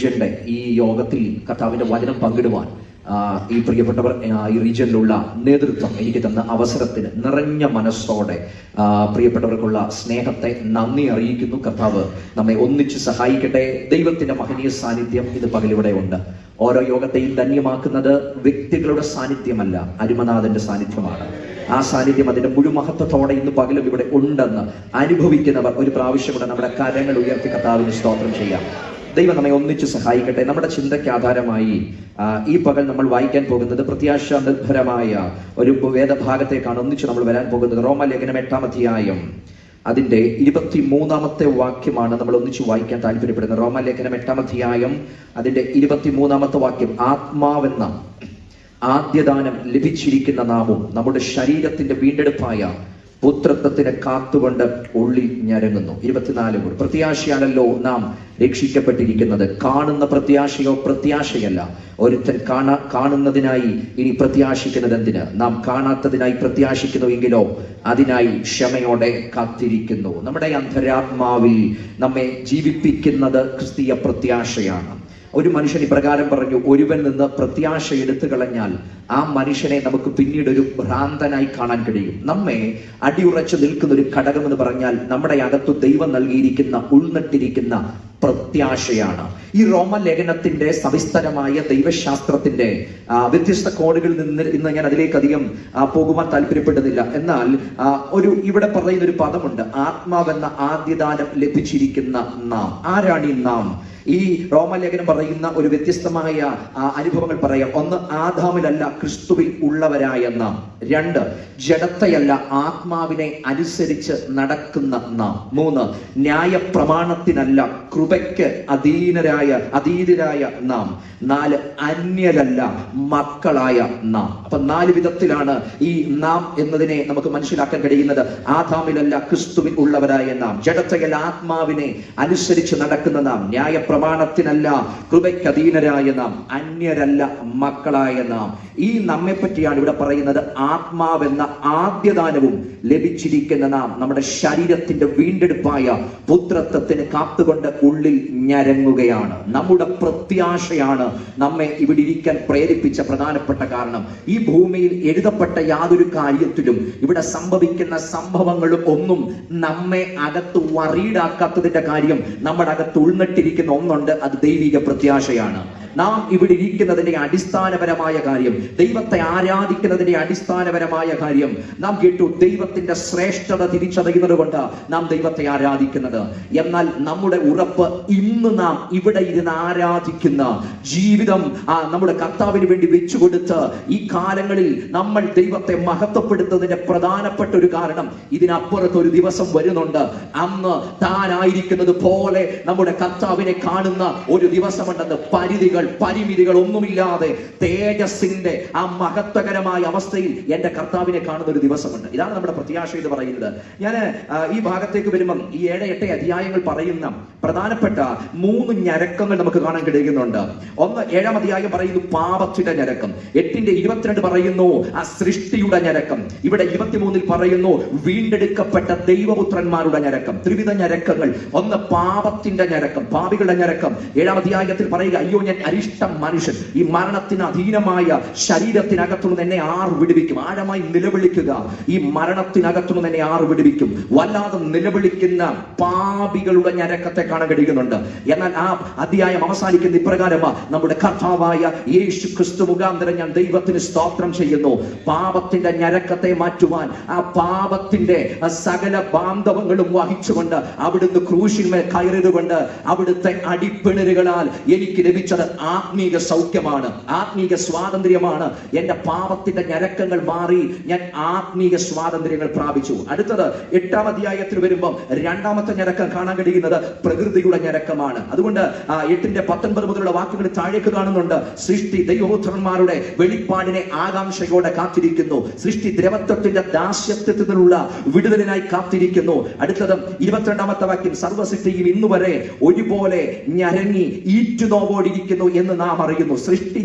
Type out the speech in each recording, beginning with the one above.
ഈ യോഗത്തിൽ കർത്താവിന്റെ വചനം പങ്കിടുവാൻ ഈ പ്രിയപ്പെട്ടവർ ഈ റീജിയനിലുള്ള നേതൃത്വം എനിക്ക് തന്ന അവസരത്തിന് നിറഞ്ഞ മനസ്സോടെ പ്രിയപ്പെട്ടവർക്കുള്ള സ്നേഹത്തെ നന്ദി അറിയിക്കുന്നു. കർത്താവ് നമ്മെ ഒന്നിച്ച് സഹായിക്കട്ടെ. ദൈവത്തിന്റെ മഹനീയ സാന്നിധ്യം ഇത് പകലിവിടെ ഉണ്ട്. ഓരോ യോഗത്തെയും ധന്യമാക്കുന്നത് വ്യക്തികളുടെ സാന്നിധ്യമല്ല, അരുമനാഥന്റെ സാന്നിധ്യമാണ്. ആ സാന്നിധ്യം അതിന്റെ മുഴുമഹത്വത്തോടെ ഇന്ന് പകലും ഇവിടെ ഉണ്ടെന്ന് അനുഭവിക്കുന്നവർ ഒരു പ്രാവശ്യം കൂടെ നമ്മുടെ കരങ്ങൾ ഉയർത്തി കർത്താവിന് സ്തോത്രം ചെയ്യാം. ദൈവം നമ്മെ ഒന്നിച്ച് സഹായിക്കട്ടെ. നമ്മുടെ ചിന്തയ്ക്ക് ആധാരമായി ഈ പകൽ നമ്മൾ വായിക്കാൻ പോകുന്നത് പ്രത്യാശ നിർഭരമായ ഒരു വേദഭാഗത്തേക്കാണ് ഒന്നിച്ച് നമ്മൾ വരാൻ പോകുന്നത്. റോമാലേഖനം 8-ാം അധ്യായം അതിന്റെ 23-ാമത്തെ വാക്യമാണ് നമ്മൾ ഒന്നിച്ച് വായിക്കാൻ താല്പര്യപ്പെടുന്നത്. റോമാലേഖനം 8-ാം അധ്യായം അതിന്റെ 23-ാമത്തെ വാക്യം. ആത്മാവെന്ന ആദ്യദാനം ലഭിച്ചിരിക്കുന്ന നാമും നമ്മുടെ ശരീരത്തിന്റെ വീണ്ടെടുപ്പായ പുത്രത്വത്തിനെ കാത്തുകൊണ്ട് ഉള്ളിൽ ഞരങ്ങുന്നു. 24 കൂടെ. പ്രത്യാശയാണല്ലോ നാം രക്ഷിക്കപ്പെട്ടിരിക്കുന്നത്. കാണുന്ന പ്രത്യാശയോ പ്രത്യാശയല്ല. ഒരുത്തൻ കാണുന്നതിനായി ഇനി പ്രത്യാശിക്കുന്നത് എന്തിന്? നാം കാണാത്തതിനായി പ്രത്യാശിക്കുന്നു എങ്കിലോ അതിനായി ക്ഷമയോടെ കാത്തിരിക്കുന്നു. നമ്മുടെ അന്തരാത്മാവിൽ നമ്മെ ജീവിപ്പിക്കുന്നത് ക്രിസ്തീയ പ്രത്യാശയാണ്. ഒരു മനുഷ്യൻ ഇപ്രകാരം പറഞ്ഞു, ഒരുവൻ നിന്ന് പ്രത്യാശ എടുത്തു കളഞ്ഞാൽ ആ മനുഷ്യനെ നമുക്ക് പിന്നീട് ഒരു ഭ്രാന്തനായി കാണാൻ കഴിയും. നമ്മെ അടിയുറച്ചു നിൽക്കുന്ന ഒരു ഘടകം എന്ന് പറഞ്ഞാൽ നമ്മുടെ അകത്തു ദൈവം നൽകിയിരിക്കുന്ന ഉൾനട്ടിരിക്കുന്ന പ്രത്യാശയാണ്. ഈ റോമലേഖനത്തിന്റെ സവിസ്തരമായ ദൈവശാസ്ത്രത്തിന്റെ വ്യത്യസ്ത കോണുകളിൽ നിന്ന് ഇന്ന് ഞാൻ അതിലേക്ക് അധികം പോകുവാൻ താല്പര്യപ്പെടുന്നില്ല. എന്നാൽ ഇവിടെ പറയുന്ന ഒരു പദമുണ്ട്, ആത്മാവെന്ന ആദ്യദാനം ലഭിച്ചിരിക്കുന്ന നാം. ആരാണ് ഈ നാം? ഈ റോമലേഖനം പറയുന്ന ഒരു വ്യത്യസ്തമായ അനുഭവങ്ങൾ പറയാം. ഒന്ന്, ആദാമിലല്ല ക്രിസ്തുവിൽ ഉള്ളവരായ നാം. 2, ജഡത്തെയല്ല ആത്മാവിനെ അനുസരിച്ച് നടക്കുന്ന നാം. 3, ന്യായപ്രമാണത്തിനല്ല കൃപയ്ക്ക് അധീനരായ നാം. 4, അന്യരല്ല മക്കളായ നാം. അപ്പൊ 4 വിധത്തിലാണ് ഈ നാം എന്നതിനെ നമുക്ക് മനസ്സിലാക്കാൻ കഴിയുന്നത്. ആദാമിലല്ല ക്രിസ്തുവിൽ ഉള്ളവരായ നാം, ജഡത്തെയല്ല ആത്മാവിനെ അനുസരിച്ച് നടക്കുന്ന നാം, ന്യായപ്രമാണത്തിനല്ല കൃപയ്ക്ക് അധീനരായ നാം, അന്യരല്ല മക്കളായ നാം. ഈ നമ്മെ പറ്റിയാണ് ഇവിടെ പറയുന്നത്. ആത്മാവെന്ന ആദ്യദാനവും ലഭിച്ചിരിക്കുന്ന നാം നമ്മുടെ ശരീരത്തിന്റെ വീണ്ടെടുപ്പായ പുത്രത്വത്തിന് കാത്തുകൊണ്ട് ഉള്ളിൽ ഞരങ്ങുകയാണ്. നമ്മുടെ പ്രത്യാശയാണ് നമ്മെ ഇവിടെ ഇരിക്കാൻ പ്രേരിപ്പിച്ച പ്രധാനപ്പെട്ട കാരണം. ഈ ഭൂമിയിൽ എഴുതപ്പെട്ട യാതൊരു കാര്യത്തിലും ഇവിടെ സംഭവിക്കുന്ന സംഭവങ്ങളും ഒന്നും നമ്മെ അകത്ത് വറീഡാക്കാത്തതിന്റെ കാര്യം നമ്മുടെ അകത്ത് ഉൾനട്ടിരിക്കുന്ന ഒന്നുണ്ട്, അത് ദൈവിക പ്രത്യാശയാണ്. നാം ഇവിടെ ഇരിക്കുന്നതിന്റെ അടിസ്ഥാനപരമായ കാര്യം, ദൈവത്തെ ആരാധിക്കുന്നതിന്റെ അടിസ്ഥാനപരമായ കാര്യം നാം കേട്ടു. ദൈവത്തിന്റെ ശ്രേഷ്ഠത തിരിച്ചറിയുന്നത് കൊണ്ട് നാം ദൈവത്തെ ആരാധിക്കുന്നത്. എന്നാൽ നമ്മുടെ ഉറപ്പ് ഇന്ന് നാം ഇവിടെ ഇരുന്ന് ആരാധിക്കുന്ന ജീവിതം നമ്മുടെ കർത്താവിന് വേണ്ടി വെച്ചുകൊടുത്ത് ഈ കാലങ്ങളിൽ നമ്മൾ ദൈവത്തെ മഹത്വപ്പെടുത്തുന്നതിന്റെ പ്രധാനപ്പെട്ട ഒരു കാരണം, ഇതിനപ്പുറത്ത് ഒരു ദിവസം വരുന്നുണ്ട്, അന്ന് താനായിരിക്കുന്നത് പോലെ നമ്മുടെ കർത്താവിനെ കാണുന്ന ഒരു ദിവസമുണ്ടെന്ന്. പരിമിതികൾ ഒന്നുമില്ലാതെ തേജസ്സിന്റെ ആ മഹത്വകരമായ അവസ്ഥയിൽ എന്റെ കർത്താവിനെ കാണുന്ന ഒരു ദിവസമുണ്ട്. ഇതാണ് നമ്മുടെ പ്രത്യാശ എന്ന് പറയുന്നത്. ഞാൻ ഈ ഭാഗത്തേക്ക് വരുമ്പം ഈ 7-8 അധ്യായങ്ങൾ പറയുന്ന പ്രധാനപ്പെട്ട 3 ഞരക്കങ്ങൾ നമുക്ക് കാണാൻ കഴിയുന്നുണ്ട്. ഒന്ന്, 7-ാം അധ്യായം പറയുന്നു പാപത്തിന്റെ ഞരക്കം. 8-ന്റെ 22 പറയുന്നു ആ സൃഷ്ടിയുടെ ഞരക്കം. ഇവിടെ 23-ൽ പറയുന്നു വീണ്ടെടുക്കപ്പെട്ട ദൈവപുത്രന്മാരുടെ ഞരക്കം. ത്രിവിധ ഞരക്കങ്ങൾ. ഒന്ന്, പാപത്തിന്റെ ഞരക്കം, പാപികളുടെ ഞരക്കം. 7-ാം അധ്യായത്തിൽ പറയുക, അയ്യോ ഞാൻ അരിഷ്ടം മനുഷ്യൻ, ഈ മരണത്തിന് അധീനമായ ശരീരത്തിനകത്തുനിന്ന് എന്നെ ആർ വിടുവിക്കും? ആഴമായി നിലവിളിക്കുക, ഈ മരണത്തിനകത്തുനിന്ന് എന്നെ ആർ വിടുവിക്കും? വല്ലാതെ നിലവിളിക്കുന്ന പാപികളുടെ ഞരക്കത്തെ കാണാൻ കഴിയുന്നുണ്ട്. എന്നാൽ ആ അധ്യായം അവസാനിക്കുന്ന ഇപ്രകാരമാ, നമ്മുടെ കർത്താവായ യേശു ക്രിസ്തു മുഖാന്തരം ഞാൻ ദൈവത്തിന് സ്തോത്രം ചെയ്യുന്നു. പാപത്തിന്റെ ഞരക്കത്തെ മാറ്റുവാൻ, ആ പാപത്തിന്റെ സകല ബാന്ധവങ്ങളും വഹിച്ചുകൊണ്ട് അവിടുന്ന് ക്രൂശിന്മേൽ കയറിയതുകൊണ്ട് അവിടുത്തെ അടിപ്പിണരുകളാൽ എനിക്ക് ലഭിച്ചത് ആത്മീക സൗഖ്യമാണ്, ആത്മീക സ്വാതന്ത്ര്യമാണ്. എന്റെ പാപത്തിന്റെ ഞരക്കങ്ങൾ മാറി ഞാൻ ആത്മീക സ്വാതന്ത്ര്യങ്ങൾ പ്രാപിച്ചു. അടുത്തത് 8-ാം അധ്യായത്തിൽ വരുമ്പോൾ 2-ാമത്തെ ഞരക്കം കാണാൻ കഴിയുന്നത് പ്രകൃതിയുടെ ഞരക്കമാണ്. അതുകൊണ്ട് 8-ന്റെ 19 മുതലുള്ള വാക്യങ്ങൾ താഴേക്ക് കാണുന്നുണ്ട്. സൃഷ്ടി ദൈവപുത്രന്മാരുടെ വെളിപ്പാടിനെ ആകാംക്ഷയോടെ കാത്തിരിക്കുന്നു. സൃഷ്ടി ദ്രവത്വത്തിന്റെ ദാസ്യത്വത്തിൽ നിന്നുള്ള വിടുതലിനായി കാത്തിരിക്കുന്നു. അടുത്തത് 22-ാമത്തെ വാക്യം, സർവ്വസൃഷ്ടിയും ഇന്നുവരെ ഒരുപോലെ ഞരങ്ങി ഈറ്റുനോവോടിരിക്കുന്നു എന്ന് നാം അറിയുന്നു. സൃഷ്ടി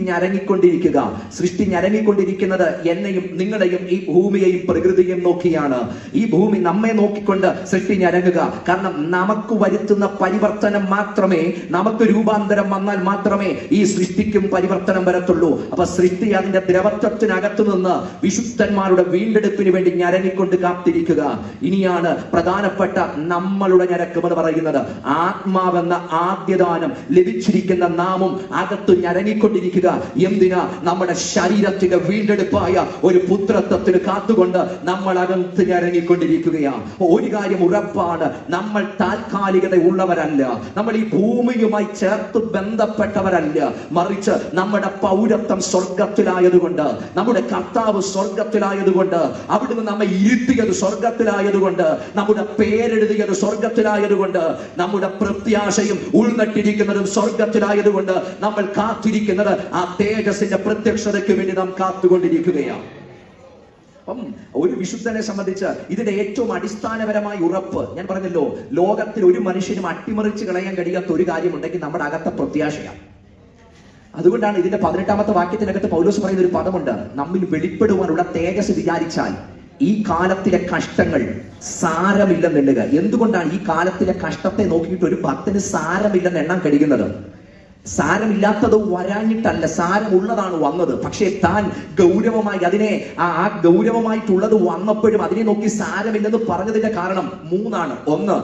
ഞരങ്ങിക്കൊണ്ടിരിക്കുന്നത് എന്നെയും നിങ്ങളെയും ഈ ഭൂമിയെയും പ്രകൃതിയെയും നോക്കിയാണ്. ഈ ഭൂമി നമ്മെ നോക്കിക്കൊണ്ട് സൃഷ്ടി ഞരങ്ങുക. കാരണം നമുക്ക് വരുത്തുന്ന പരിവർത്തനം പരിവർത്തനം മാത്രമേ, നമുക്ക് രൂപാന്തരം വന്നാൽ മാത്രമേ ഈ സൃഷ്ടിക്കും പരിവർത്തനം വരത്തുള്ളൂ. അപ്പൊ സൃഷ്ടി അതിന്റെ ദ്രവത്വത്തിനകത്തു നിന്ന് വിശുദ്ധന്മാരുടെ വീണ്ടെടുപ്പിന് വേണ്ടി ഞരങ്ങിക്കൊണ്ട് കാത്തിരിക്കുക. ഇനിയാണ് പ്രധാനപ്പെട്ട നമ്മളുടെ ഞരക്കം എന്ന് പറയുന്നത്. ആത്മാവെന്ന ആദ്യദാനം ലഭിച്ചിരിക്കുന്ന നാമും അകത്ത് ഞരങ്ങിക്കൊണ്ടിരിക്കുക. എന്തിനാ? നമ്മുടെ ശരീരത്തിന്റെ വീണ്ടെടുപ്പായ ഒരു പുത്രത്വത്തിന് കാത്തുകൊണ്ട് നമ്മൾ അകത്ത് ഞരങ്ങിക്കൊണ്ടിരിക്കുകയാണ്. ഒരു കാര്യം ഉറപ്പാണ്, നമ്മൾ താൽക്കാലികത ഉള്ളവരല്ല, നമ്മൾ ഈ ഭൂമിയുമായി ചേർത്ത് ബന്ധപ്പെട്ടവരല്ല. മറിച്ച് നമ്മുടെ പൗരത്വം സ്വർഗത്തിലായതുകൊണ്ട്, നമ്മുടെ കർത്താവ് സ്വർഗത്തിലായതുകൊണ്ട്, അവിടുന്ന് നമ്മെ ഇരുത്തിയത് സ്വർഗത്തിലായതുകൊണ്ട്, നമ്മുടെ പേരെഴുതിയത് സ്വർഗത്തിലായതുകൊണ്ട്, നമ്മുടെ പ്രത്യാശയും ഉൾനട്ടിരിക്കുന്നതും സ്വർഗത്തിലായതുകൊണ്ട് നമ്മൾ കാത്തിരിക്കുന്നത് ആ തേജസ്സിന്റെ പ്രത്യക്ഷതയ്ക്ക് വേണ്ടി നാം കാത്തുകൊണ്ടിരിക്കുകയാണ്. അപ്പം ഒരു വിശുദ്ധനെ സംബന്ധിച്ച് ഇതിന്റെ ഏറ്റവും അടിസ്ഥാനപരമായ ഉറപ്പ് ഞാൻ പറഞ്ഞല്ലോ, ലോകത്തിൽ ഒരു മനുഷ്യനും അട്ടിമറിച്ച് കളയാൻ കഴിയാത്ത ഒരു കാര്യമുണ്ടെങ്കിൽ നമ്മുടെ അകത്തെ പ്രത്യാശയാണ്. അതുകൊണ്ടാണ് ഇതിന്റെ 18ാമത്തെ വാക്യത്തിനകത്ത് പൗലോസ് പറയുന്ന ഒരു പദമുണ്ട്, നമ്മിൽ വെളിപ്പെടുവാനുള്ള തേജസ് വിചാരിച്ചാൽ ഈ കാലത്തിലെ കഷ്ടങ്ങൾ സാരമില്ലെന്നെണ്ണുക. എന്തുകൊണ്ടാണ് ഈ കാലത്തിലെ കഷ്ടത്തെ നോക്കിയിട്ട് ഒരു ഭക്തന് സാരമില്ലെന്ന് എണ്ണാൻ കഴിയുന്നത്? സാരമില്ലാത്തത് വരാഞ്ഞിട്ടല്ല, സാരമുള്ളതാണ് വന്നത്. പക്ഷേ താൻ ഗൗരവമായി അതിനെ ആ ഗൗരവമായിട്ടുള്ളത് വന്നപ്പോഴും അതിനെ നോക്കി സാരമില്ലെന്ന് പറഞ്ഞതിന്റെ കാരണം 3 ഒന്ന്,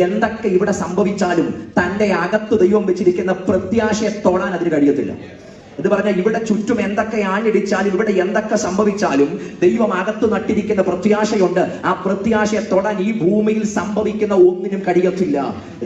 എന്തൊക്കെ ഇവിടെ സംഭവിച്ചാലും തന്റെ അകത്ത് ദൈവം വെച്ചിരിക്കുന്ന പ്രത്യാശയെ തൊടാൻ അതിന് കഴിയത്തില്ല. എന്ന് പറഞ്ഞാൽ ഇവിടെ ചുറ്റും എന്തൊക്കെ ആഞ്ഞടിച്ചാലും, ഇവിടെ എന്തൊക്കെ സംഭവിച്ചാലും ദൈവം അകത്ത് നട്ടിരിക്കുന്ന പ്രത്യാശയുണ്ട്. ആ പ്രത്യാശയെ തൊടാൻ ഈ ഭൂമിയിൽ സംഭവിക്കുന്ന ഒന്നിനും കഴിയത്തില്ല.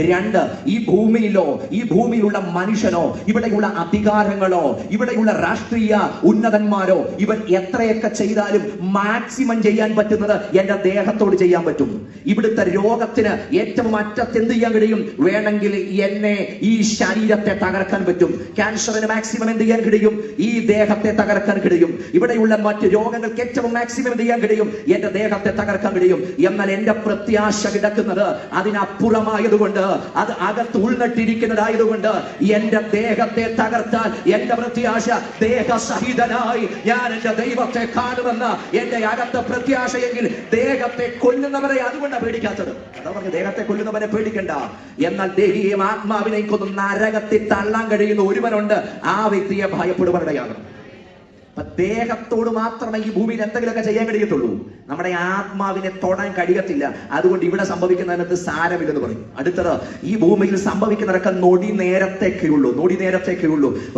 2, ഈ ഭൂമിയിലോ ഈ ഭൂമിയിലുള്ള മനുഷ്യനോ ഇവിടെയുള്ള അധികാരങ്ങളോ ഇവിടെയുള്ള രാഷ്ട്രീയ ഉന്നതന്മാരോ ഇവൻ എത്രയൊക്കെ ചെയ്താലും മാക്സിമം ചെയ്യാൻ പറ്റുന്നത് എന്റെ ദേഹത്തോട് ചെയ്യാൻ പറ്റും. ഇവിടുത്തെ രോഗത്തിന് ഏറ്റവും അറ്റത്ത് എന്ത് ചെയ്യാൻ കഴിയും? വേണമെങ്കിൽ എന്നെ ഈ ശരീരത്തെ തകർക്കാൻ പറ്റും. ക്യാൻസറിന് മാക്സിമം എന്ത് ചെയ്യാൻ കഴിയും? ഈ ദേഹത്തെ തകർക്കാൻ കഴിയും. ഇവിടെയുള്ള മറ്റ് രോഗങ്ങൾക്ക് ഏറ്റവും മാക്സിമം എന്ത് ചെയ്യാൻ കഴിയും? എന്റെ ദേഹത്തെ തകർക്കാൻ കഴിയും. എന്നാൽ എന്റെ പ്രത്യാശ കിടക്കുന്നത് അതിനപ്പുറമായതുകൊണ്ട്, അത് അകത്ത് ഉൾനട്ടിരിക്കുന്നതായതുകൊണ്ട് എന്റെ ദേഹത്തെ തകർത്താൽ എന്റെ പ്രത്യാശ ദേഹസഹിതനായി ഞാൻ എന്റെ ദൈവത്തെ കാണുമെന്ന് എന്റെ അകത്തെ പ്രത്യാശയെങ്കിൽ ദേഹത്തെ കൊല്ലുന്നവരെ അതുകൊണ്ടാണ് പേടിക്കാത്തത്. അതാ പറഞ്ഞു, ദേഹത്തെ കൊല്ലുന്നവനെ പേടിക്കണ്ട. എന്നാൽ ദേഹിയെയും ആത്മാവിനെയും കൊന്ന് നരകത്തിൽ തള്ളാൻ കഴിയുന്ന ഒരുവനുണ്ട്, ആ വ്യക്തിയെ ഭയപ്പെടുവാനിടയാകണം. അപ്പൊ ദേഹത്തോട് മാത്രമേ ഈ ഭൂമിയിൽ എന്തെങ്കിലുമൊക്കെ ചെയ്യാൻ കഴിയത്തുള്ളൂ, നമ്മുടെ ആത്മാവിനെ തൊടാൻ കഴിയത്തില്ല. അതുകൊണ്ട് ഇവിടെ സംഭവിക്കുന്നതിനകത്ത് സാരമില്ലെന്ന് പറയും. അടുത്തത്, ഈ ഭൂമിയിൽ സംഭവിക്കുന്നതൊക്കെ നൊടി നേരത്തേക്കേ ഉള്ളൂ.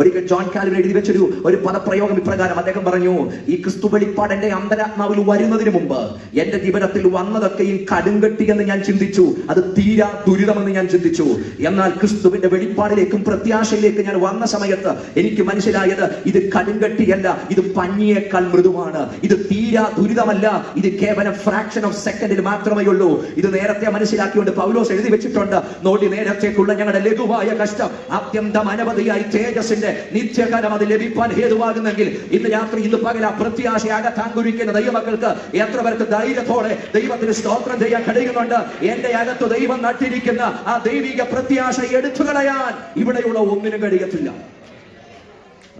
ഒരിക്കൽ ജോൺ കാൽവിൻ എഴുതി വെച്ചൊരു പദപ്രയോഗം ഇപ്രകാരം അദ്ദേഹം പറഞ്ഞു, ഈ ക്രിസ്തു വെളിപ്പാട് എന്റെ അന്തരാത്മാവിൽ വരുന്നതിന് മുമ്പ് എന്റെ ജീവിതത്തിൽ വന്നതൊക്കെയും കടുങ്കട്ടി എന്ന് ഞാൻ ചിന്തിച്ചു, അത് തീരാ ദുരിതമെന്ന് ഞാൻ ചിന്തിച്ചു. എന്നാൽ ക്രിസ്തുവിന്റെ വെളിപ്പാടിലേക്കും പ്രത്യാശയിലേക്കും ഞാൻ വന്ന സമയത്ത് എനിക്ക് മനസ്സിലായത് ഇത് കടുങ്കട്ടിയല്ല, ഇത് പഞ്ഞിയേക്കാൾ മൃദുവാണ്. ഇത് തീരാ ദുരിതമല്ല, ഇത് കേവലം ഫ്രാക്ഷൻ ഓഫ് സെക്കൻഡിൽ മാത്രമേ ഉള്ളൂ. ഇത് നേരത്തെ മനസ്സിലാക്കിക്കൊണ്ട് പൗലോസ് എഴുതി വെച്ചിട്ടുണ്ട്, നോടി നേരത്തേക്കുള്ള ഞങ്ങളുടെ ലഘുവായ കഷ്ടം അത്യന്തം അനവധിയായി തേജസ്സിന്റെ നിത്യകാലം അത് ലഭിക്കാൻ ഹേതുവാകുന്നെങ്കിൽ ഇന്ന് രാത്രി ഇന്ന് പകൽ ആ പ്രത്യാശ അകത്താങ്കുരിക്കുന്ന ദൈവമക്കൾക്ക് എത്ര പേർക്ക് ധൈര്യത്തോടെ ദൈവത്തിന് സ്തോത്രം ചെയ്യാൻ കഴിയുന്നുണ്ട്? എന്റെ അകത്ത് ദൈവം നട്ടിരിക്കുന്ന ആ ദൈവിക പ്രത്യാശ എടുത്തു കളയാൻ ഇവിടെയുള്ള ഒന്നിനും കഴിയത്തില്ല.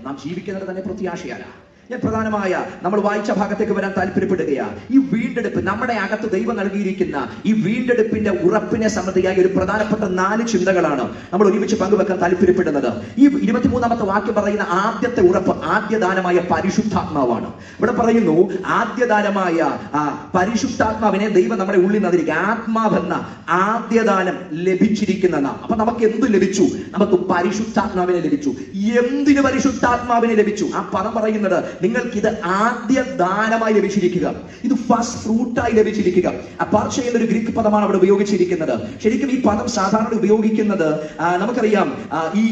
നാം ജീവിക്കുന്നത് തന്നെ പ്രത്യാശയാണ്. ഞാൻ പ്രധാനമായ നമ്മൾ വായിച്ച ഭാഗത്തേക്ക് വരാൻ താല്പര്യപ്പെടുകയാണ്. ഈ വീണ്ടെടുപ്പ്, നമ്മുടെ അകത്ത് ദൈവം നൽകിയിരിക്കുന്ന ഈ വീണ്ടെടുപ്പിന്റെ ഉറപ്പിനെ സംബന്ധിയായ ഒരു പ്രധാനപ്പെട്ട 4 ചിന്തകളാണ് നമ്മൾ ഒരുമിച്ച് പങ്കുവെക്കാൻ താല്പര്യപ്പെടുന്നത്. ഈ 23ാമത്തെ വാക്യം പറയുന്ന ആദ്യത്തെ ഉറപ്പ് ആദ്യദാനമായ പരിശുദ്ധാത്മാവാണ്. ഇവിടെ പറയുന്നു, ആദ്യദാനമായ പരിശുദ്ധാത്മാവിനെ ദൈവം നമ്മുടെ ഉള്ളിൽ നിന്നിരിക്കുക. ആത്മാവെന്ന ആദ്യദാനം ലഭിച്ചിരിക്കുന്ന നാം. അപ്പൊ നമുക്ക് എന്ത് ലഭിച്ചു? നമുക്ക് പരിശുദ്ധാത്മാവിനെ ലഭിച്ചു. എന്തിന് പരിശുദ്ധാത്മാവിനെ ലഭിച്ചു? ആ പദം പറയുന്നത്, നിങ്ങൾക്ക് ഇത് ആദ്യ ദാനമായി ലഭിച്ചിരിക്കുക, ഇത് ഫസ്റ്റ് ഫ്രൂട്ടായി ലഭിച്ചിരിക്കുക. അപാർഷ എന്നൊരു ഗ്രീക്ക് പദമാണ് അവിടെ ഉപയോഗിച്ചിരിക്കുന്നത്. ശരിക്കും ഈ പദം സാധാരണ ഉപയോഗിക്കുന്നത് നമുക്കറിയാം ഈ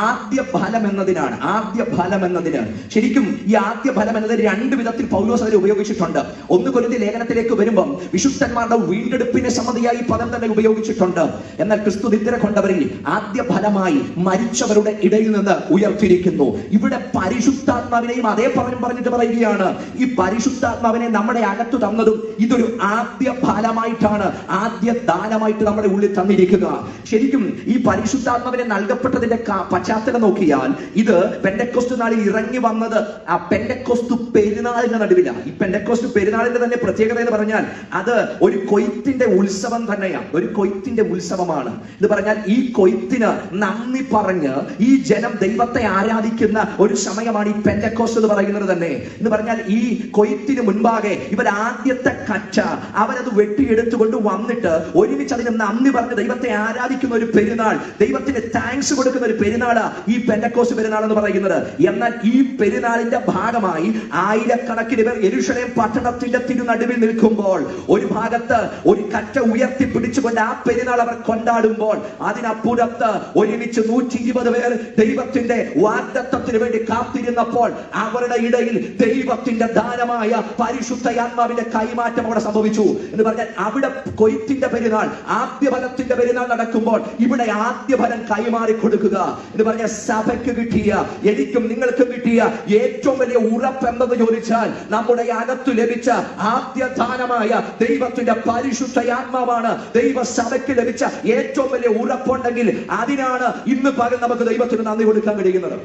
ആദ്യ ഫലം എന്നതിനാണ്. ആദ്യ ഫലം എന്നതിന് ശരിക്കും ഈ ആദ്യ ഫലം എന്നത് 2 വിധത്തിൽ പൗലോസ് അതിൽ ഉപയോഗിച്ചിട്ടുണ്ട്. 1 കൊരിന്ത്യർ ലേഖനത്തിലേക്ക് വരുമ്പം വിശുദ്ധന്മാരുടെ വീണ്ടെടുപ്പിനെ സംബന്ധിയായി ഈ പദം തന്നെ ഉപയോഗിച്ചിട്ടുണ്ട്. എന്നാൽ ക്രിസ്തു നിദ്ര കൊണ്ടവരിൽ ആദ്യ ഫലമായി മരിച്ചവരുടെ ഇടയിൽ നിന്ന് ഉയർത്തിരിക്കുന്നു. ഇവിടെ പരിശുദ്ധാത്മാവിനെയും അതേ പറഞ്ഞ യോഹന്നാനും പറഞ്ഞിട്ട് പറയുകയാണ്, ഈ പരിശുദ്ധാത്മാവിനെ നമ്മുടെ അകത്തു തന്നതും ഇതൊരു ആദ്യ ഫലമായിട്ടാണ്, ആദ്യ ദാനമായിട്ട് നമ്മുടെ ഉള്ളിൽ തന്നിരിക്കുക. ശരിക്കും ഈ പരിശുദ്ധാത്മാവിനെ നൽകപ്പെട്ടതിന്റെ പശ്ചാത്തലം നോക്കിയാൽ ഇത് പെന്തക്കോസ്ത് നാളിൽ ഇറങ്ങി വന്നത് ആ പെന്തക്കോസ്ത് പെരുന്നാളിന്റെ നടുവിലാണ്. ഈ പെന്തക്കോസ്ത് പെരുന്നാളിന്റെ തന്നെ പ്രത്യേകത എന്ന് പറഞ്ഞാൽ അത് ഒരു കൊയ്ത്തിന്റെ ഉത്സവം തന്നെയാണ്, ഒരു കൊയ്ത്തിന്റെ ഉത്സവമാണ്. എന്ന് പറഞ്ഞാൽ ഈ കൊയ്ത്തിന് നന്ദി പറഞ്ഞ് ഈ ജനം ദൈവത്തെ ആരാധിക്കുന്ന ഒരു സമയമാണ് ഈ പെന്തക്കോസ്ത് എന്ന് പറയുന്നത് തന്നെ. എന്ന് പറഞ്ഞാൽ ഈ കൊയ്ത്തിന് മുൻപാകെ ഇവർ ആദ്യത്തെ കച്ച അവരത് വെട്ടിയെടുത്തുകൊണ്ട് വന്നിട്ട് ഒരുമിച്ച് അതിന് നന്ദി പറഞ്ഞ് ദൈവത്തെ ആരാധിക്കുന്ന ഒരു പെരുന്നാൾ, ദൈവത്തിന് താങ്ക്സ് കൊടുക്കുന്ന ഒരു പെരുന്നാളാ ഈ പെന്തക്കോസ്ത് പെരുന്നാൾ എന്ന് പറയുന്നത്. എന്നാൽ ഈ പെരുന്നാളിന്റെ ഭാഗമായി ആയിരക്കണക്കിന് പേർ യെരൂശലേം പട്ടണത്തിന്റെ തിരുനടുവിൽ നിൽക്കുമ്പോൾ ഒരു ഭാഗത്ത് ഒരു കറ്റ ഉയർത്തി പിടിച്ചുകൊണ്ട് ആ പെരുന്നാൾ അവർ കൊണ്ടാടുമ്പോൾ അതിനപ്പുറത്ത് ഒരുമിച്ച് 120 പേർ ദൈവത്തിന്റെ വാഗ്ദത്തത്തിന് വേണ്ടി കാത്തിരുന്നപ്പോൾ അവരുടെ ഇടയിൽ ദൈവത്തിന്റെ ദാനമായ പരിശുദ്ധാത്മാവിന്റെ കൈമാറ്റം അവിടെ സംഭവിച്ചു. എന്ന് പറഞ്ഞാൽ അവിടെ കൊയ്ത്തിന്റെ പെരുന്നാൾ, ആദ്യഫലത്തിന്റെ പെരുന്നാൾ നടക്കുമ്പോൾ ഇവിടെ ആദ്യഫലം കൈമാറി കൊടുക്കുക എന്ന് പറഞ്ഞാൽ സഭയ്ക്ക് കിട്ടിയ, എനിക്കും നിങ്ങൾക്കും കിട്ടിയ ഏറ്റവും വലിയ ഉറപ്പ് എന്തെന്ന് ചോദിച്ചാൽ നമ്മുടെ അകത്തു ലഭിച്ച ആദ്യ ദാനമായ ദൈവത്തിന്റെ പരിശുദ്ധാത്മാവാണ്. ദൈവസഭയ്ക്ക് ലഭിച്ച ഏറ്റവും വലിയ ഉറപ്പുണ്ടെങ്കിൽ അതിനാണ് ഇന്ന് പകൽ നമുക്ക് ദൈവത്തിന് നന്ദി കൊടുക്കാൻ കഴിയുന്നത്.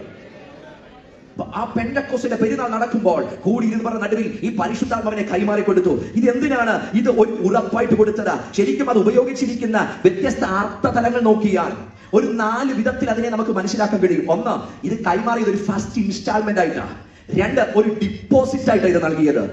ആ പെന്തക്കോസ്തിന്റെ പെരുന്നാൾ നടക്കുമ്പോൾ കൂടിയിരുന്നവരുടെ നടുവിൽ ഈ പരിശുദ്ധാത്മാവിനെ കൈമാറി കൊടുത്തു. ഇത് എന്തിനാണ്? ഇത് ഒരു ഉറപ്പായിട്ട് കൊടുത്തതാ. ശരിക്കും അത് ഉപയോഗിച്ചിരിക്കുന്ന വ്യത്യസ്ത അർത്ഥതലങ്ങൾ നോക്കിയാൽ ഒരു 4 വിധത്തിൽ അതിനെ നമുക്ക് മനസ്സിലാക്കാൻ കഴിയും. ഒന്ന്, ഇത് കൈമാറിയത് ഒരു ഫസ്റ്റ് ഇൻസ്റ്റാൾമെന്റ് ആയിട്ടാണ്. 2, ഒരു ഡിപ്പോസിറ്റ് ആയിട്ടാണ് ഇത് നൽകിയത്.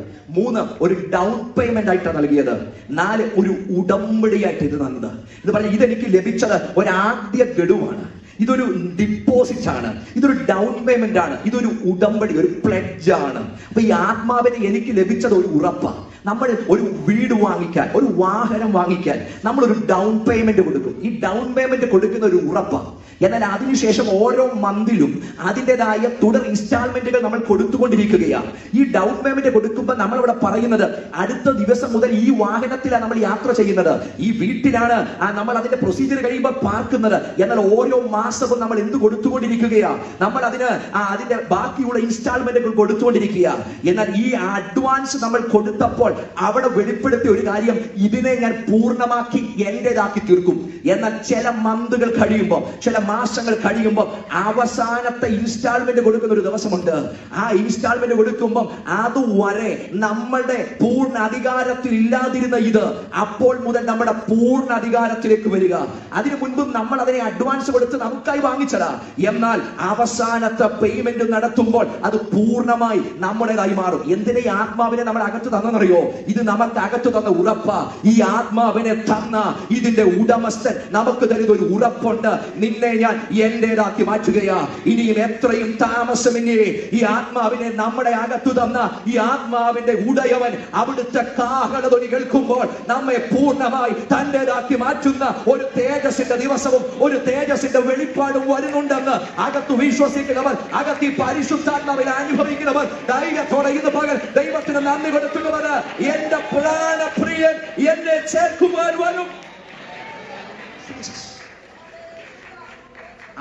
3, ഒരു ഡൗൺ പേയ്മെന്റ് ആയിട്ടാണ് നൽകിയത്. 4, ഒരു ഉടമ്പടിയായിട്ട് ഇത് തന്നത്. ഇത് പറഞ്ഞാൽ ഇതെനിക്ക് ലഭിച്ചത് ഒരു ആദ്യ ഗഡുവാണ്, ഇതൊരു ഡിപ്പോസിറ്റ് ആണ്, ഇതൊരു ഡൗൺ പേയ്മെന്റ് ആണ്, ഇതൊരു ഉടമ്പടി, ഒരു പ്ലെഡ്ജ് ആണ്. അപ്പൊ ഈ ആത്മാവിനെ എനിക്ക് ലഭിച്ചത് ഒരു ഉറപ്പാണ്. നമ്മൾ ഒരു വീട് വാങ്ങിക്കാൻ, ഒരു വാഹനം വാങ്ങിക്കാൻ നമ്മൾ ഒരു ഡൗൺ പേയ്മെന്റ് കൊടുക്കും. ഈ ഡൗൺ പേയ്മെന്റ് കൊടുക്കുന്ന ഒരു ഉറപ്പാണ്. എന്നാൽ അതിനുശേഷം ഓരോ മന്തിലും അതിൻ്റെതായ തുടർ ഇൻസ്റ്റാൾമെന്റുകൾ നമ്മൾ കൊടുത്തുകൊണ്ടിരിക്കുകയാണ്. ഈ ഡൗൺ പേയ്മെന്റ് കൊടുക്കുമ്പോൾ നമ്മൾ ഇവിടെ പറയുന്നത് അടുത്ത ദിവസം മുതൽ ഈ വാഹനത്തിലാണ് നമ്മൾ യാത്ര ചെയ്യുന്നത്, ഈ വീട്ടിലാണ് നമ്മൾ അതിന്റെ പ്രൊസീജിയർ കഴിയുമ്പോൾ പാർക്കുന്നത്. എന്നാൽ ഓരോ മാസവും നമ്മൾ എന്ത് കൊടുത്തുകൊണ്ടിരിക്കുകയാണ്? നമ്മൾ അതിന്റെ ബാക്കിയുള്ള ഇൻസ്റ്റാൾമെന്റുകൾ കൊടുത്തുകൊണ്ടിരിക്കുക. എന്നാൽ ഈ അഡ്വാൻസ് നമ്മൾ കൊടുത്തപ്പോൾ അവിടെ വെളിപ്പെടുത്തിയ ഒരു കാര്യം, ഇതിനെ ഞാൻ പൂർണ്ണമാക്കി എന്റേതാക്കി തീർക്കും. എന്നാൽ ചില മന്തുകൾ കഴിയുമ്പോൾ, ചില മാസങ്ങൾ കഴിയുമ്പോൾ അവസാനത്തെ ഇൻസ്റ്റാൾമെന്റ് കൊടുക്കുന്ന ഒരു ദിവസമുണ്ട്. ആ ഇൻസ്റ്റാൾമെന്റ് കൊടുക്കുമ്പോൾ അതുവരെ നമ്മളുടെ പൂർണ്ണ അധികാരത്തിൽ ഇല്ലാതിരുന്ന ഇത് അപ്പോൾ മുതൽ നമ്മുടെ പൂർണ്ണ അധികാരത്തിലേക്ക് വരിക. അതിനു മുൻപും നമ്മൾ അതിനെ അഡ്വാൻസ് കൊടുത്ത് നമുക്കായി വാങ്ങിച്ചതാ. എന്നാൽ അവസാനത്തെ പേയ്മെന്റ് നടത്തുമ്പോൾ അത് പൂർണ്ണമായി നമ്മുടേതായി മാറും. എന്തിനെ ഈ ആത്മാവിനെ നമ്മൾ അകത്ത് തന്നറിയോ? ഇത് നമുക്ക് അകത്ത് തന്ന ഉറപ്പാ. ഈ ആത്മാവിനെ തന്ന ഇതിന്റെ ഉടമസ്ഥൻ നമുക്ക് തരുന്ന ഒരു ഉറപ്പുണ്ട്, നിന്നെ ഞാൻ എന്റേതാക്കി മാറ്റുകയാ. ഇനിയും എത്രയും താമസമെന്നേ ഈ ആത്മാവിനെ നമ്മുടെ അകത്തു തന്ന ഈ ആത്മാവിന്റെ ഉടയവൻ അവിടുത്തെ കാഹളധ്വനി കേൾക്കുമ്പോൾ നമ്മെ പൂർണ്ണമായി തന്റേതാക്കി മാറ്റുന്ന ഒരു തേജസ്സിന്റെ ദിവസവും ഒരു തേജസ്സിന്റെ വെളിപ്പാടും വരുന്നുണ്ടെന്ന് അകത്ത് വിശ്വസിക്കുന്നവർ, അകത്ത് ഈ പരിശുദ്ധാത്മാവിനെ അനുഭവിക്കുന്നവർ ധൈര്യത്തോടെ ഇന്ന് പകൽ ദൈവത്തിന് നന്ദി കൊടുക്കുന്നവർ, എന്റെ പ്രാണപ്രിയൻ എന്നെ ചേർക്കുവാൻ വരും.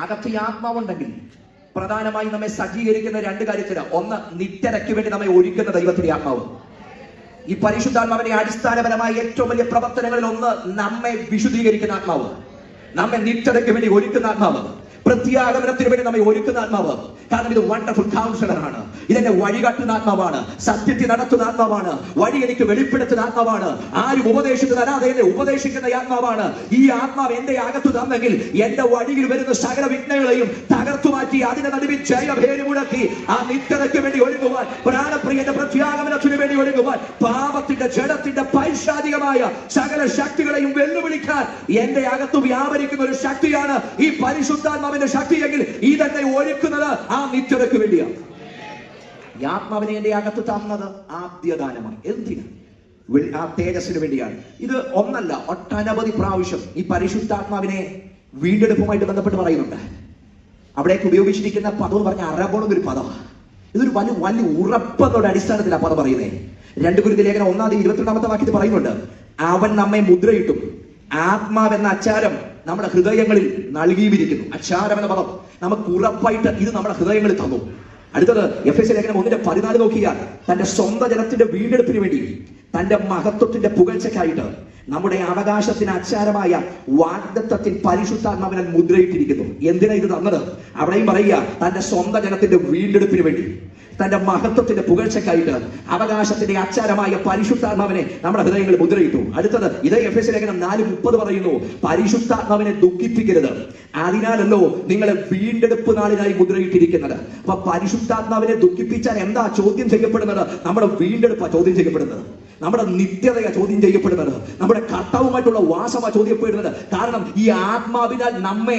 അകത്ത് ഈ ആത്മാവുണ്ടെങ്കിൽ പ്രധാനമായി നമ്മെ സജ്ജീകരിക്കുന്ന 2 കാര്യത്തിന്. ഒന്ന്, നിത്യതയ്ക്ക് വേണ്ടി നമ്മെ ഒരുക്കുന്ന ദൈവത്തിന്റെ ആത്മാവ്. ഈ പരിശുദ്ധാത്മാവിന്റെ അടിസ്ഥാനപരമായ ഏറ്റവും വലിയ പ്രവർത്തനങ്ങളിൽ ഒന്ന് നമ്മെ വിശുദ്ധീകരിക്കുന്ന ആത്മാവ്, നമ്മെ നിത്യതയ്ക്ക് വേണ്ടി ഒരുക്കുന്ന ആത്മാവ്, പ്രത്യാഗമനത്തിന് വേണ്ടി നമ്മെ ഒരുക്കുന്ന ആത്മാവ്. കാരണം ഇത് വണ്ടർഫുൾ കൗൺസിലർ ആണ്, ഇതെന്നെ വഴികാട്ടുന്ന ആത്മാവാണ്, സത്യത്തിൽ നടത്തുന്ന ആത്മാവാണ്, വഴി എനിക്ക് വെളിപ്പെടുത്തുന്ന ആത്മാവാണ്, ആരും ഉപദേശിച്ചു തരാതെ എന്നെ ഉപദേശിക്കുന്ന ആത്മാവാണ്. ഈ ആത്മാവ് എന്റെ അകത്തു തന്നെങ്കിൽ എന്റെ വഴിയിൽ വരുന്ന സകല വിഘ്നങ്ങളെയും തകർത്തു മാറ്റി അതിന്റെ നടുവിൽ ജയഭേരി മുടക്കി ആ നിത്യതയ്ക്ക് വേണ്ടി ഒരുങ്ങുവാൻ, പ്രാണപ്രിയന്റെ പ്രത്യാഗമനത്തിന് വേണ്ടി ഒരുങ്ങുവാൻ, പാപത്തിന്റെ ജഡത്തിന്റെ പൈശാചികമായ സകല ശക്തികളെയും വെല്ലുവിളിക്കാൻ എന്റെ അകത്ത് വ്യാപരിക്കുന്ന ഒരു ശക്തിയാണ് ഈ പരിശുദ്ധാത്മാവിന്റെ ശക്തിയെങ്കിൽ ഇതെന്നെ ഒരുക്കുന്നത് ആ നിത്യതയ്ക്ക് വേണ്ടിയാണ്. ഈ ആത്മാവിനെ എന്റെ അകത്ത് തന്നത് ആദ്യദാനമാണ്. എന്തിനാ? ആ തേജസ്സിന് വേണ്ടിയാണ്. ഇത് ഒന്നല്ല, ഒട്ടനവധി പ്രാവശ്യം ഈ പരിശുദ്ധാത്മാവിനെ വീണ്ടെടുപ്പുമായിട്ട് ബന്ധപ്പെട്ട് പറയുന്നുണ്ട്. അവിടേക്ക് ഉപയോഗിച്ചിരിക്കുന്ന പദം പറഞ്ഞ അറബോളം ഒരു പദമാണ്. ഇതൊരു വലിയ ഉറപ്പതോടെ അടിസ്ഥാനത്തിൽ ആ പദം പറയുന്നത്. 2 കൊരിന്ത്യർ ലേഖനം 1:22 വാക്യത്തിൽ പറയുന്നുണ്ട്, അവൻ നമ്മെ മുദ്രയിട്ടും ആത്മാവെന്ന അച്ചാരം നമ്മുടെ ഹൃദയങ്ങളിൽ നൽകിയിരിക്കുന്നു. അച്ചാരം എന്ന പദം നമുക്ക് ഉറപ്പായിട്ട് ഇത് നമ്മുടെ ഹൃദയങ്ങളിൽ തന്നു. അടുത്തത് എഫെസ്യ ലേഖനം 1:14 നോക്കിയാൽ തന്റെ സ്വന്തം ജനത്തിന്റെ വീണ്ടെടുപ്പിന് വേണ്ടി തന്റെ മഹത്വത്തിന്റെ പുകഴ്ചയ്ക്കായിട്ട് നമ്മുടെ അവകാശത്തിന് അച്ചാരമായ വാഗ്ദത്തത്തിൽ പരിശുദ്ധാത്മാവിനാൽ മുദ്രയിട്ടിരിക്കുന്നു. എന്തിനാ ഇത് തന്നത്? അവിടെയും പറയുക, തന്റെ സ്വന്തം ജനത്തിന്റെ വീണ്ടെടുപ്പിന് വേണ്ടി തന്റെ മഹത്വത്തിന്റെ പുകഴ്ചയ്ക്കായിട്ട് അവകാശത്തിന്റെ അച്ചാരമായ പരിശുദ്ധാത്മാവിനെ നമ്മുടെ ഹൃദയങ്ങളിൽ മുദ്രയിട്ടു. അടുത്തത് ഇതേ എഫെസ്യ ലേഖനം 4:30 പറയുന്നു, പരിശുദ്ധാത്മാവിനെ ദുഃഖിപ്പിക്കരുത്, അതിനാലല്ലോ നിങ്ങളെ വീണ്ടെടുപ്പ് നാളിനായി മുദ്രയിട്ടിരിക്കുന്നത്. അപ്പൊ പരിശുദ്ധാത്മാവിനെ ദുഃഖിപ്പിച്ചാൽ എന്താ ചോദ്യം ചെയ്യപ്പെടുന്നത്? നമ്മുടെ വീണ്ടെടുപ്പാ ചോദ്യം ചെയ്യപ്പെടുന്നത്, നമ്മുടെ നിത്യതയാ ചോദ്യം ചെയ്യപ്പെടുന്നത്, നമ്മുടെ കർത്താവുമായിട്ടുള്ള വാസമാ ചോദ്യപ്പെടുന്നത്. കാരണം ഈ ആത്മാവിനാൽ നമ്മെ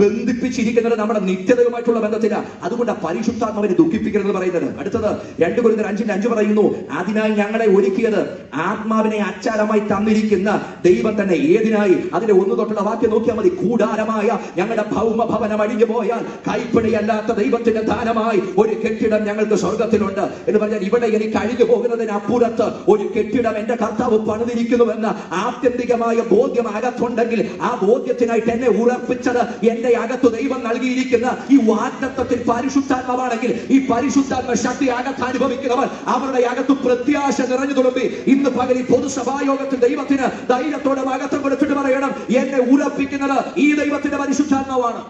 ബന്ധിപ്പിച്ചിരിക്കുന്നത് നമ്മുടെ നിത്യതയുമായിട്ടുള്ള ബന്ധത്തിലാണ്. അതുകൊണ്ട് പരിശുദ്ധാത്മാവിനെ ദുഃഖിപ്പിക്കരുത് പറയുന്നത്. അടുത്തത് 2 കൊരിന്ത്യർ 5:5 പറയുന്നു, അതിനായി ഞങ്ങളെ ഒരുക്കിയത് ആത്മാവിനെ അച്ചാരമായി തന്നിരിക്കുന്ന ദൈവം തന്നെ. ഏതിനായി? അതിന്റെ 1 തൊട്ടുള്ള വാക്യം നോക്കിയാൽ മതി. കൂടാരമായ ഞങ്ങളുടെ ഭൗമ ഭവനം അഴിഞ്ഞു പോയാൽ കൈപ്പണിയല്ലാത്ത ദൈവത്തിന്റെ ദാനമായി ഒരു കെട്ടിടം ഞങ്ങൾക്ക് സ്വർഗത്തിലുണ്ട് എന്ന് പറഞ്ഞാൽ, ഇവിടെ എനിക്ക് അഴിഞ്ഞു പോകുന്നതിന് അപ്പുറത്ത് ഒരു കെട്ടിടം എന്റെ കർത്താവ് പണിതിരിക്കുന്നുവെന്ന ആത്യന്തികമായ ബോധ്യം അകത്തുണ്ടെങ്കിൽ, ആ ബോധ്യത്തിനായിട്ട് എന്നെ ഉറപ്പിച്ചത് എന്റെ അകത്ത് ദൈവം നൽകിയിരിക്കുന്ന ഈ വാഗ്ദത്തത്തിൽ പരിശുദ്ധാത്മാവാണെങ്കിൽ, ഈ പരിശുദ്ധാത്മ ശക്തി അകത്ത് അനുഭവിക്കുന്നവർ അവരുടെ അകത്ത് പ്രത്യാശ നിറഞ്ഞു തുളുമ്പി ഇന്ന് പകൽ ഈ പൊതുസഭായോഗത്തിൽ ദൈവത്തിന് ധൈര്യത്തോടെ അകത്തം കൊടുത്തിട്ട് പറയണം, എന്നെ ഉറപ്പിക്കുന്നത് ഈ ദൈവത്തിന്റെ പരിശുദ്ധാത്മാവാണ്.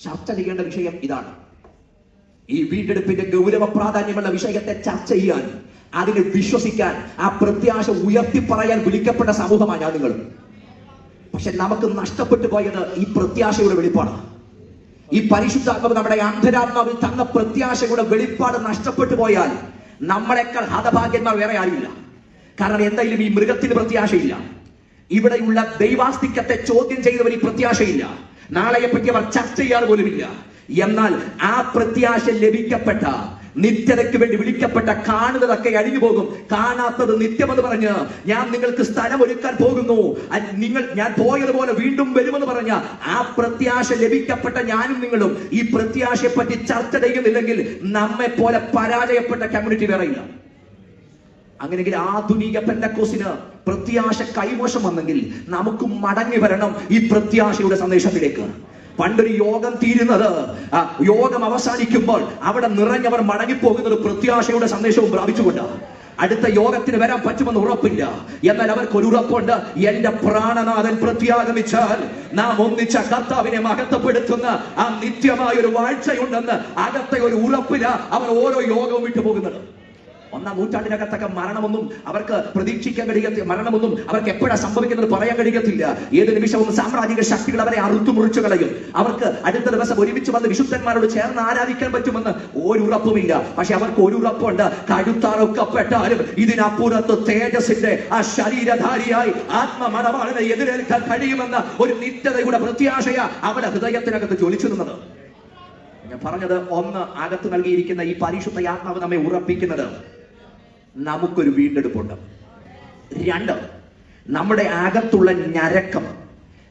ചർച്ച ചെയ്യേണ്ട വിഷയം ഇതാണ്. ഈ വീണ്ടെടുപ്പിന്റെ ഗൗരവ പ്രാധാന്യമുള്ള വിഷയത്തെ ചർച്ച ചെയ്യാൻ, അതിനെ വിശ്വസിക്കാൻ, ആ പ്രത്യാശ ഉയർത്തി പറയാൻ വിളിക്കപ്പെട്ട സമൂഹമാണ് ഞാൻ നിങ്ങളും. പക്ഷെ നമുക്ക് നഷ്ടപ്പെട്ടു പോയത് ഈ പ്രത്യാശയുടെ വെളിപ്പാട്. ഈ പരിശുദ്ധാത്മാവ് നമ്മുടെ അന്തരാത്മാവിൽ തന്ന പ്രത്യാശയുടെ വെളിപ്പാട് നഷ്ടപ്പെട്ടു പോയാൽ നമ്മളെക്കാൾ ഹതഭാഗ്യന്മാർ വേറെ ആരുമില്ല. കാരണം എന്തായാലും ഈ മൃഗത്തിന് പ്രത്യാശയില്ല, ഇവിടെയുള്ള ദൈവാസ്തിക്യത്തെ ചോദ്യം ചെയ്തവർ ഈ പ്രത്യാശയില്ല, നാളെയെ പറ്റി അവർ ചർച്ച ചെയ്യാൻ പോലുമില്ല. എന്നാൽ ആ പ്രത്യാശ ലഭിക്കപ്പെട്ട, നിത്യതയ്ക്ക് വേണ്ടി വിളിക്കപ്പെട്ട, കാണുന്നതൊക്കെ അഴിഞ്ഞു പോകും, കാണാത്തത് നിത്യമെന്ന് പറഞ്ഞ് ഞാൻ നിങ്ങൾക്ക് സ്ഥലം ഒരുക്കാൻ പോകുന്നു, ഞാൻ പോയതുപോലെ വീണ്ടും വരുമെന്ന് പറഞ്ഞ ആ പ്രത്യാശ ലഭിക്കപ്പെട്ട ഞാനും നിങ്ങളും ഈ പ്രത്യാശയെ പറ്റി ചർച്ച ചെയ്യുന്നില്ലെങ്കിൽ നമ്മെ പോലെ പരാജയപ്പെട്ട കമ്മ്യൂണിറ്റി വേറെയില്ല. അങ്ങനെയെങ്കിൽ ആധുനിക പെന്തക്കോസ്തിന് പ്രത്യാശ കൈമോശം വന്നെങ്കിൽ നമുക്ക് മടങ്ങി വരണം ഈ പ്രത്യാശയുടെ സന്ദേശത്തിലേക്ക്. പണ്ടൊരു യോഗം തീരുന്നത്, യോഗം അവസാനിക്കുമ്പോൾ അവിടെ നിറഞ്ഞവർ മടങ്ങിപ്പോകുന്നത് പ്രത്യാശയുടെ സന്ദേശവും പ്രാപിച്ചുകൊണ്ടാണ്. അടുത്ത യോഗത്തിന് വരാൻ പറ്റുമെന്ന് ഉറപ്പില്ല, എന്നാൽ അവർക്ക് ഒരു ഉറപ്പുണ്ട്, എന്റെ പ്രാണനാഥൻ പ്രത്യാഗമിച്ചാൽ നാം ഒന്നിച്ച കർത്താവിനെ മഹത്വപ്പെടുത്തുന്ന ആ നിത്യമായ ഒരു വാഴ്ചയുണ്ടെന്ന് അകത്തെ ഒരു ഉറപ്പില്ല അവർ ഓരോ യോഗവും വിട്ടു പോകുന്നത്. 1-ാം നൂറ്റാണ്ടിനകത്തൊക്കെ മരണമൊന്നും അവർക്ക് പ്രതീക്ഷിക്കാൻ കഴിയത്തില്ല, മരണമൊന്നും അവർക്ക് എപ്പോഴാണ് സംഭവിക്കുന്നത് പറയാൻ കഴിയത്തില്ല. ഏത് നിമിഷവും സാമ്രാജ്യിക ശക്തികൾ അവരെ അറുത്തു മുറിച്ചു കളയും. അവർക്ക് അടുത്ത ദിവസം ഒരുമിച്ച് വന്ന് വിശുദ്ധന്മാരോട് ചേർന്ന് ആരാധിക്കാൻ പറ്റുമെന്ന് ഒരു ഉറപ്പുമില്ല. പക്ഷെ അവർക്ക് ഒരു ഉറപ്പുണ്ട്, കഴുത്താറൊക്കപ്പെട്ടാലും ഇതിനപ്പുറത്ത് തേജസ്സിന്റെ ആ ശരീരധാരിയായി ആത്മമണവാളനെ എതിരേൽക്കാൻ കഴിയുമെന്ന ഒരു നിത്യതയുടെ പ്രത്യാശയ അവരുടെ ഹൃദയത്തിനകത്ത് ജ്വലിച്ചു നിന്നത്. ഞാൻ പറഞ്ഞത്, 1, അകത്ത് നൽകിയിരിക്കുന്ന ഈ പരിശുദ്ധ ആത്മാവ് നമ്മെ ഉറപ്പിക്കുന്നത് നമുക്കൊരു വീണ്ടെടുപ്പുണ്ട്. 2, നമ്മുടെ അകത്തുള്ള ഞരക്കം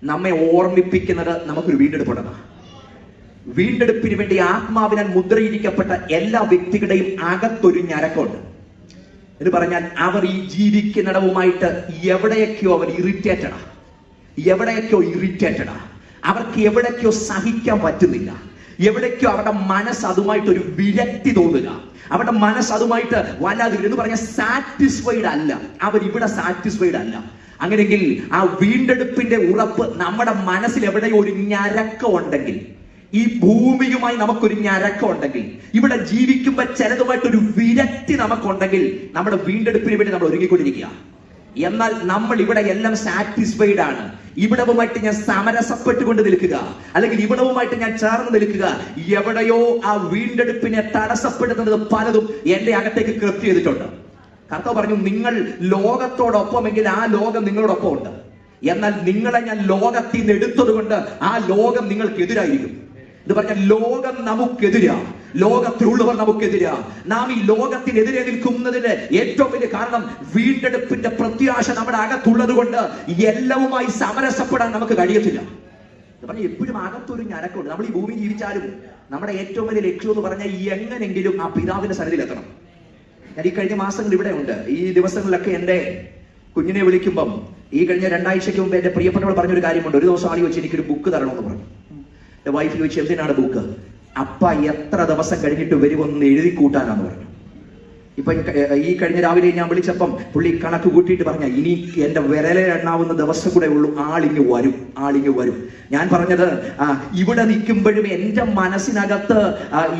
നമ്മെ ഓർമ്മിപ്പിക്കുന്നത് നമുക്കൊരു വീണ്ടെടുപ്പുണ്ട്. വീണ്ടെടുപ്പിന് വേണ്ടി ആത്മാവിനാൽ മുദ്രയിരിക്കപ്പെട്ട എല്ലാ വ്യക്തികളുടെയും അകത്തൊരു ഞരക്കമുണ്ട് എന്ന് പറഞ്ഞാൽ, അവർ ഈ ജീവിക്കുന്നിടവുമായിട്ട് എവിടെയൊക്കെയോ അവർ ഇറിറ്റേറ്റഡാ, അവർക്ക് എവിടേക്കോ സഹിക്കാൻ പറ്റുന്നില്ല, എവിടേക്കോ അവരുടെ മനസ്സ് അതുമായിട്ടൊരു വിരക്തി തോന്നുക, അവരുടെ മനസ്സ് അതുമായിട്ട് വല്ലാതെ എന്ന് പറഞ്ഞാൽ സാറ്റിസ്ഫൈഡ് അല്ല, അവരിവിടെ സാറ്റിസ്ഫൈഡ് അല്ല. അങ്ങനെയെങ്കിൽ ആ വീണ്ടെടുപ്പിന്റെ ഉറപ്പ് നമ്മുടെ മനസ്സിൽ എവിടെയോ ഒരു ഞരക്കം ഉണ്ടെങ്കിൽ, ഈ ഭൂമിയുമായി നമുക്കൊരു ഞരക്കം ഉണ്ടെങ്കിൽ, ഇവിടെ ജീവിക്കുമ്പോൾ ചിലതുമായിട്ടൊരു വിരക്തി നമുക്കുണ്ടെങ്കിൽ, നമ്മുടെ വീണ്ടെടുപ്പിന് വേണ്ടി നമ്മൾ ഒരുങ്ങിക്കൊണ്ടിരിക്കുക. എന്നാൽ നമ്മൾ ഇവിടെ എല്ലാം സാറ്റിസ്ഫൈഡ് ആണ്, ഇവിടവുമായിട്ട് ഞാൻ സമരസപ്പെട്ടുകൊണ്ട് നിൽക്കുക, അല്ലെങ്കിൽ ഇവിടവുമായിട്ട് ഞാൻ ചേർന്ന് നിൽക്കുക, എവിടെയോ ആ വീണ്ടെടുപ്പിനെ തടസ്സപ്പെടുത്തുന്നത് പലതും എന്റെ അകത്തേക്ക് കൃത്യം ചെയ്തിട്ടുണ്ട്. കർത്താവ് പറഞ്ഞു, നിങ്ങൾ ലോകത്തോടൊപ്പമെങ്കിൽ ആ ലോകം നിങ്ങളോടൊപ്പം ഉണ്ട്. എന്നാൽ നിങ്ങളെ ഞാൻ ലോകത്തിൽ നിന്ന് എടുത്തത് കൊണ്ട് ആ ലോകം നിങ്ങൾക്കെതിരായിരിക്കും എന്ന് പറഞ്ഞാൽ, ലോകം നമുക്കെതിരാ, ലോകത്തിലുള്ളവർ നമുക്കെതിരാ. നാം ഈ ലോകത്തിനെതിരെ നിൽക്കുന്നതിന് ഏറ്റവും വലിയ കാരണം വീണ്ടെടുപ്പിന്റെ പ്രത്യാശ നമ്മുടെ അകത്തുള്ളത് കൊണ്ട് എല്ലാവുമായി സമരസപ്പെടാൻ നമുക്ക് കഴിയത്തില്ല. എപ്പോഴും അകത്തൊരു ഞരക്കമുണ്ട്. നമ്മൾ ഈ ഭൂമി ജീവിച്ചാലും നമ്മുടെ ഏറ്റവും വലിയ ലക്ഷ്യം എന്ന് പറഞ്ഞാൽ എങ്ങനെങ്കിലും ആ പിതാവിന്റെ സന്നിധിയിൽ എത്തണം. ഞാൻ ഈ കഴിഞ്ഞ മാസങ്ങൾ ഇവിടെ ഉണ്ട്. ഈ ദിവസങ്ങളിലൊക്കെ എന്റെ കുഞ്ഞിനെ വിളിക്കുമ്പം, ഈ കഴിഞ്ഞ 2 ആഴ്ചയ്ക്ക് മുമ്പ് എന്റെ പ്രിയപ്പെട്ടവൾ പറഞ്ഞൊരു കാര്യമുണ്ട്. ഒരു ദിവസം ആളി വെച്ച് എനിക്കൊരു ബുക്ക് തരണമെന്ന് പറഞ്ഞു. എന്റെ വൈഫ് ചോദിച്ചു, എന്തിനാണ് ബുക്ക്? അപ്പ എത്ര ദിവസം കഴിഞ്ഞിട്ട് വരുമെന്ന് എഴുതി കൂട്ടാനാന്ന് പറഞ്ഞു. ഇപ്പൊ ഈ കഴിഞ്ഞ രാവിലെ ഞാൻ വിളിച്ചപ്പം പുള്ളി കണക്ക് കൂട്ടിയിട്ട് പറഞ്ഞ ഇനി എന്റെ വിരലെ എണ്ണാവുന്ന ദിവസം കൂടെ ഉള്ളൂ, ആളിങ്ങ് വരും. ഞാൻ പറഞ്ഞത് ഇവിടെ നിൽക്കുമ്പോഴും എന്റെ മനസ്സിനകത്ത്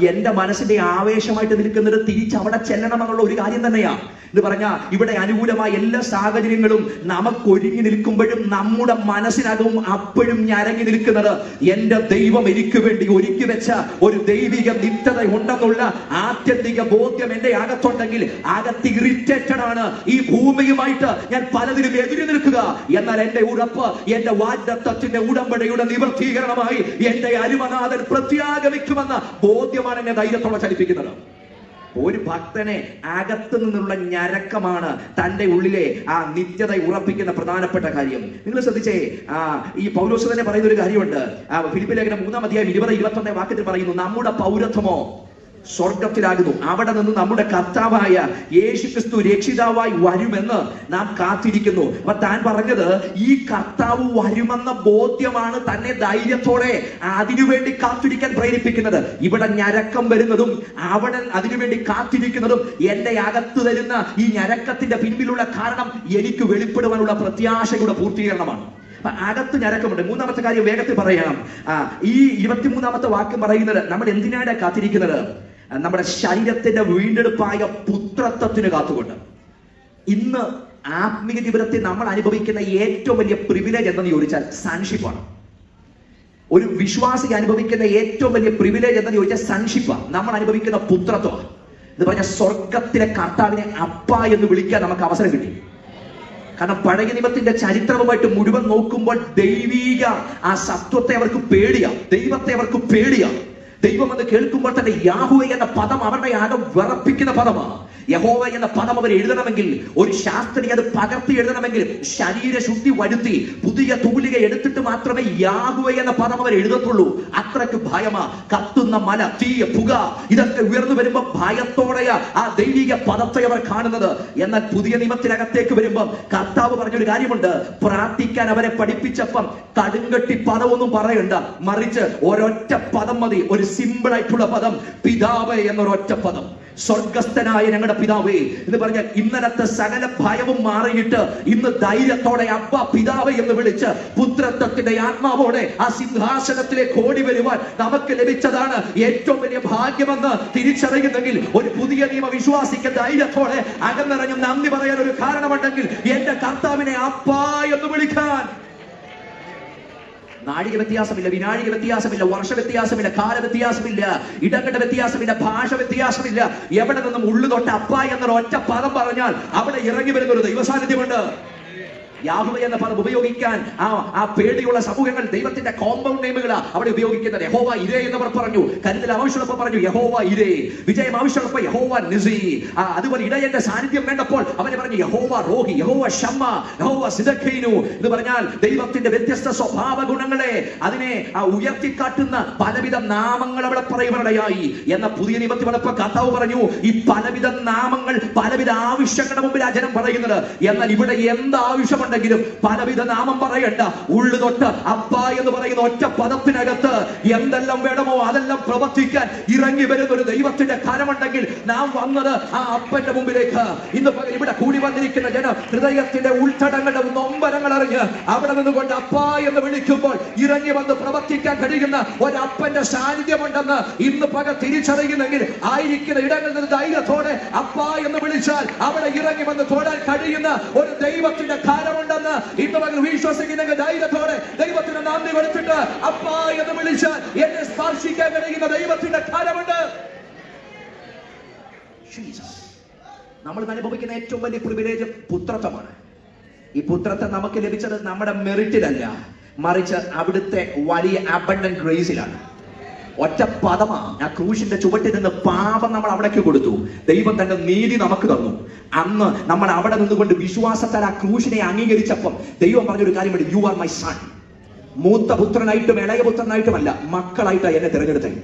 എന്റെ മനസ്സിന്റെ ആവേശമായിട്ട് നിൽക്കുന്നത് തിരിച്ചവിടെ ചെല്ലണമെന്നുള്ള ഒരു കാര്യം തന്നെയാ. എന്ന് പറഞ്ഞാൽ ഇവിടെ അനുകൂലമായ എല്ലാ സാഹചര്യങ്ങളും നമുക്കൊരുങ്ങി നിൽക്കുമ്പോഴും നമ്മുടെ മനസ്സിനകവും അപ്പോഴും ഞരങ്ങി നിൽക്കുന്നത് എന്റെ ദൈവം എനിക്ക് വേണ്ടി ഒരുക്കി വെച്ച ഒരു ദൈവിക നിത്യത ഉണ്ടെന്നുള്ള ആത്യന്തിക ബോധ്യം എന്റെ അകത്തുണ്ടെങ്കിൽ അകത്ത് ഇറിറ്റേറ്റഡ് ആണ് ഈ ഭൂമിയുമായിട്ട് ഞാൻ പലതിലും എതിരി നിൽക്കുക. എന്നാൽ എന്റെ ഉറപ്പ് എന്റെ വാഗ്ദത്തത്തിന്റെ ഉടമ്പടിയുടെ നിവർത്തീകരണമായി എന്റെ അരുമനാഥൻ പ്രത്യാഗമിക്കുമെന്ന ബോധ്യമാണ് എന്നെ ധൈര്യത്തോടെ ചലിപ്പിക്കുന്നത്. ഒരു ഭക്തനെ അകത്തു നിന്നുള്ള ഞരക്കമാണ് തന്റെ ഉള്ളിലെ ആ നിത്യത ഉറപ്പിക്കുന്ന പ്രധാനപ്പെട്ട കാര്യം. നിങ്ങൾ ശ്രദ്ധിച്ചേ, ഈ പൗലോസ് തന്നെ പറയുന്ന ഒരു കാര്യമുണ്ട്. ഫിലിപ്പി ലേഖനം 3:20-21 വാക്യത്തിൽ പറയുന്നു, നമ്മുടെ പൗരത്വമോ സ്വർഗത്തിലാകുന്നു, അവിടെ നിന്ന് നമ്മുടെ കർത്താവായ യേശുക്രിസ്തു രക്ഷിതാവായി വരുമെന്ന് നാം കാത്തിരിക്കുന്നു. അപ്പൊ താൻ പറഞ്ഞത് ഈ കർത്താവ് വരുമെന്ന ബോധ്യമാണ് തന്നെ ധൈര്യത്തോടെ അതിനുവേണ്ടി കാത്തിരിക്കാൻ പ്രേരിപ്പിക്കുന്നത്. ഇവിടെ ഞരക്കം വരുന്നതും അവിടെ അതിനുവേണ്ടി കാത്തിരിക്കുന്നതും എന്റെ അകത്ത് തരുന്ന ഈ ഞരക്കത്തിന്റെ പിന്നിലുള്ള കാരണം എനിക്ക് വെളിപ്പെടുവാനുള്ള പ്രത്യാശയുടെ പൂർത്തീകരണമാണ്. അകത്ത് ഞരക്കമുണ്ട്. മൂന്നാമത്തെ കാര്യം വേഗത്തിൽ പറയാം. ഈ 23-ാമത്തെ വാക്യം പറയുന്നത് നമ്മൾ എന്തിനാണ് കാത്തിരിക്കുന്നത്? നമ്മുടെ ശരീരത്തിന്റെ വീണ്ടെടുപ്പായ പുത്രത്വത്തിന് കാത്തുകൊണ്ട്. ഇന്ന് ആത്മീയ ജീവിതത്തിൽ നമ്മൾ അനുഭവിക്കുന്ന ഏറ്റവും വലിയ പ്രിവിലേജ് എന്തെന്ന് ചോദിച്ചാൽ സൺഷിപ്പാണ്. ഒരു വിശ്വാസി അനുഭവിക്കുന്ന ഏറ്റവും വലിയ പ്രിവിലേജ് എന്തെന്ന് ചോദിച്ചാൽ സൺഷിപ്പാണ്. നമ്മൾ അനുഭവിക്കുന്ന പുത്രത്വം എന്ന് പറഞ്ഞാൽ സ്വർഗത്തിലെ കർത്താവിനെ അപ്പ എന്ന് വിളിക്കാൻ നമുക്ക് അവസരം കിട്ടി. കാരണം പഴയ നിയമത്തിന്റെ ചരിത്രവുമായിട്ട് മുഴുവൻ നോക്കുമ്പോൾ ദൈവീക ആ സത്വത്തെ അവർക്ക് പേടിയാ, ദൈവത്തെ അവർക്ക് പേടിയാ. ദൈവം എന്ന് കേൾക്കുമ്പോൾ തന്നെ യാഹുവേ എന്ന പദം അവരുടെ ആകെ വിറപ്പിക്കുന്ന പദമാണ്. യഹോവ എന്ന പദം അവർ എഴുതണമെങ്കിൽ, ഒരു ശാസ്ത്രി അത് പകർത്തി എഴുതണമെങ്കിൽ ശരീരശുദ്ധി വരുത്തി പുതിയ തൂലിക എടുത്തിട്ട് മാത്രമേ യാഹുവേ എന്ന പദം അവർ എഴുതത്തുള്ളൂ. അത്രയ്ക്ക് ഭയമാ. കത്തുന്ന മല, തീയ, പുക ഇതൊക്കെ ഉയർന്നു വരുമ്പോൾ ഭയത്തോടെയാ ആ ദൈവിക പദത്തെ അവർ കാണുന്നത്. എന്നാൽ പുതിയ നിയമത്തിനകത്തേക്ക് വരുമ്പോൾ കർത്താവ് പറഞ്ഞൊരു കാര്യമുണ്ട്. പ്രാർത്ഥിക്കാൻ അവരെ പഠിപ്പിച്ചപ്പം കടുങ്കട്ടി പദമൊന്നും പറയണ്ട, മറിച്ച് ഒരൊറ്റ പദം മതി. ഒരു സിമ്പിൾ ആയിട്ടുള്ള പദം, പിതാവേ എന്നൊരൊറ്റ പദം. സ്വർഗസ്ഥനായ ഞങ്ങളുടെ പിതാവേ എന്ന് പറഞ്ഞാൽ ഇന്നലത്തെ സകല ഭയവും മാറിയിട്ട് ഇന്ന് ധൈര്യത്തോടെ അബ്ബ പിതാവേ എന്ന് വിളിച്ച് പുത്രത്വത്തിന്റെ ആത്മാവോടെ ആ സിംഹാസനത്തിലേക്ക് ഓടി വരുവാൻ നമുക്ക് ലഭിച്ചതാണ് ഏറ്റവും വലിയ ഭാഗ്യമെന്ന് തിരിച്ചറിയുന്നെങ്കിൽ ഒരു പുതിയ നിയമ വിശ്വാസിക്ക് ധൈര്യത്തോടെ അകന്നിറങ്ങി നന്ദി പറയാൻ ഒരു കാരണമുണ്ടെങ്കിൽ എന്റെ കർത്താവിനെ അപ്പ എന്ന് വിളിക്കാൻ നാഴിക വ്യത്യാസമില്ല, വിനാഴിക വ്യത്യാസമില്ല, വർഷ വ്യത്യാസമില്ല, കാല വ്യത്യാസമില്ല, ഇടഘട്ട വ്യത്യാസമില്ല, ഭാഷ വ്യത്യാസമില്ല. എവിടെ നിന്നും ഉള്ളു തൊട്ട് അപ്പ എന്നൊരു ഒറ്റ പദം പറഞ്ഞാൽ അവിടെ ഇറങ്ങി വരുന്ന ഒരു ദൈവസാന്നിധ്യമുണ്ട്. യാഹുവേ എന്ന പദം ഉപയോഗിക്കാൻ ആ പേടിയുള്ള സമൂഹങ്ങൾ ദൈവത്തിന്റെ കോമ്പൗണ്ട് നെയിമുകളാ അവിടെ ഉപയോഗിക്കുന്നത്. യഹോവ ഇരേ എന്നവർ പറഞ്ഞു, കരുതൽ ആവശ്യമുള്ളപ്പോൾ പറഞ്ഞു യഹോവ ഇരേ, വിജയം ആവശ്യമുള്ളപ്പോൾ യഹോവ നിസി. അതുപോലെ ഇടയന്റെ സാന്നിധ്യം വേണ്ടപ്പോൾ അവന് പറഞ്ഞു യഹോവ റോഹി, യഹോവ ഷമ്മ, യഹോവ സിദഖീനു എന്ന് പറഞ്ഞാൽ ദൈവത്തിന്റെ വ്യത്യസ്ത സ്വഭാവ ഗുണങ്ങളെ അതിനെ ഉയർത്തിക്കാട്ടുന്ന പലവിധ നാമങ്ങൾ അവിടെ പറയുവാനിടയായി. എന്ന പുതിയ നിയമത്തിൽ വന്നപ്പോൾ കർത്താവ് പറഞ്ഞു ഈ പലവിധ നാമങ്ങൾ പലവിധ ആവശ്യങ്ങളുടെ മുമ്പിൽ ആ ജനം പറയുന്നത്. എന്നാൽ ഇവിടെ എന്ത് ആവശ്യം ും പലവിധ നാമം പറയണ്ട, ഉള്ളു തൊട്ട് അപ്പ എന്ന് പറയുന്ന ഒറ്റ പദത്തിനകത്ത് എന്തെല്ലാം വേണമോ അതെല്ലാം പ്രവർത്തിക്കാൻ ഇറങ്ങി വരുന്ന ഒരു ദൈവത്തിന്റെ കരമുണ്ടെങ്കിൽ നാം വന്നത് ആ അപ്പന്റെ മുമ്പിലേക്ക്. ഇന്ന് ഇവിടെ കൂടി വന്നിരിക്കുന്ന ജനം ഹൃദയത്തിന്റെ ഉൾത്തടങ്ങളുടെ നൊമ്പരങ്ങൾ അറിഞ്ഞ് അവിടെ നിന്നുകൊണ്ട് അപ്പ എന്ന് വിളിക്കുമ്പോൾ ഇറങ്ങി വന്ന് പ്രവർത്തിക്കാൻ കഴിയുന്ന ഒരപ്പന്റെ സാന്നിധ്യമുണ്ടെന്ന് ഇന്ന് പകൽ തിരിച്ചറിയുന്നെങ്കിൽ ആയിരിക്കുന്ന ഇടങ്ങളിൽ നിന്ന് ധൈര്യത്തോടെ അപ്പ എന്ന് വിളിച്ചാൽ അവിടെ ഇറങ്ങി വന്ന് തൊടാൻ കഴിയുന്ന ഒരു ദൈവത്തിന്റെ കാര്യം ഉണ്ടെന്ന് ഇന്ന് പകൽ വിശ്വസിക്കുന്ന ധൈര്യത്തോടെ ദൈവത്തിന് നന്ദി കൊടുത്തിട്ട് അപ്പ എന്ന് വിളിച്ച് എന്നെ സ്പർശിക്കാൻ കഴിയുന്ന ദൈവത്തിന്റെ കാര്യമുണ്ട്. നമ്മൾ അനുഭവിക്കുന്ന ഏറ്റവും വലിയ പ്രിവിലേജ് പുത്രത്വമാണ്. ഈ പുത്രത്വം നമുക്ക് ലഭിച്ചത് നമ്മുടെ മെറിറ്റിലല്ല, മറിച്ച് അവിടുത്തെ വലിയ അബണ്ടന്റ് ഗ്രേസിലാണ്. ഒറ്റ പദമാണ്. ആ ക്രൂശിന്റെ ചുവട്ടിൽ നിന്ന് പാപം നമ്മൾ അവിടേക്ക് കൊടുത്തു, ദൈവം തന്റെ നീതി നമുക്ക് തന്നു. അന്ന് നമ്മൾ അവിടെ നിന്നുകൊണ്ട് വിശ്വാസത്താൽ ആ ക്രൂശിനെ അംഗീകരിച്ചപ്പം ദൈവം പറഞ്ഞൊരു കാര്യമുണ്ട്, യു ആർ മൈ സൺ. മൂത്ത പുത്രനായിട്ടും ഇളയ പുത്രനായിട്ടുമല്ല, മക്കളായിട്ടാണ് എന്നെ തിരഞ്ഞെടുത്തത്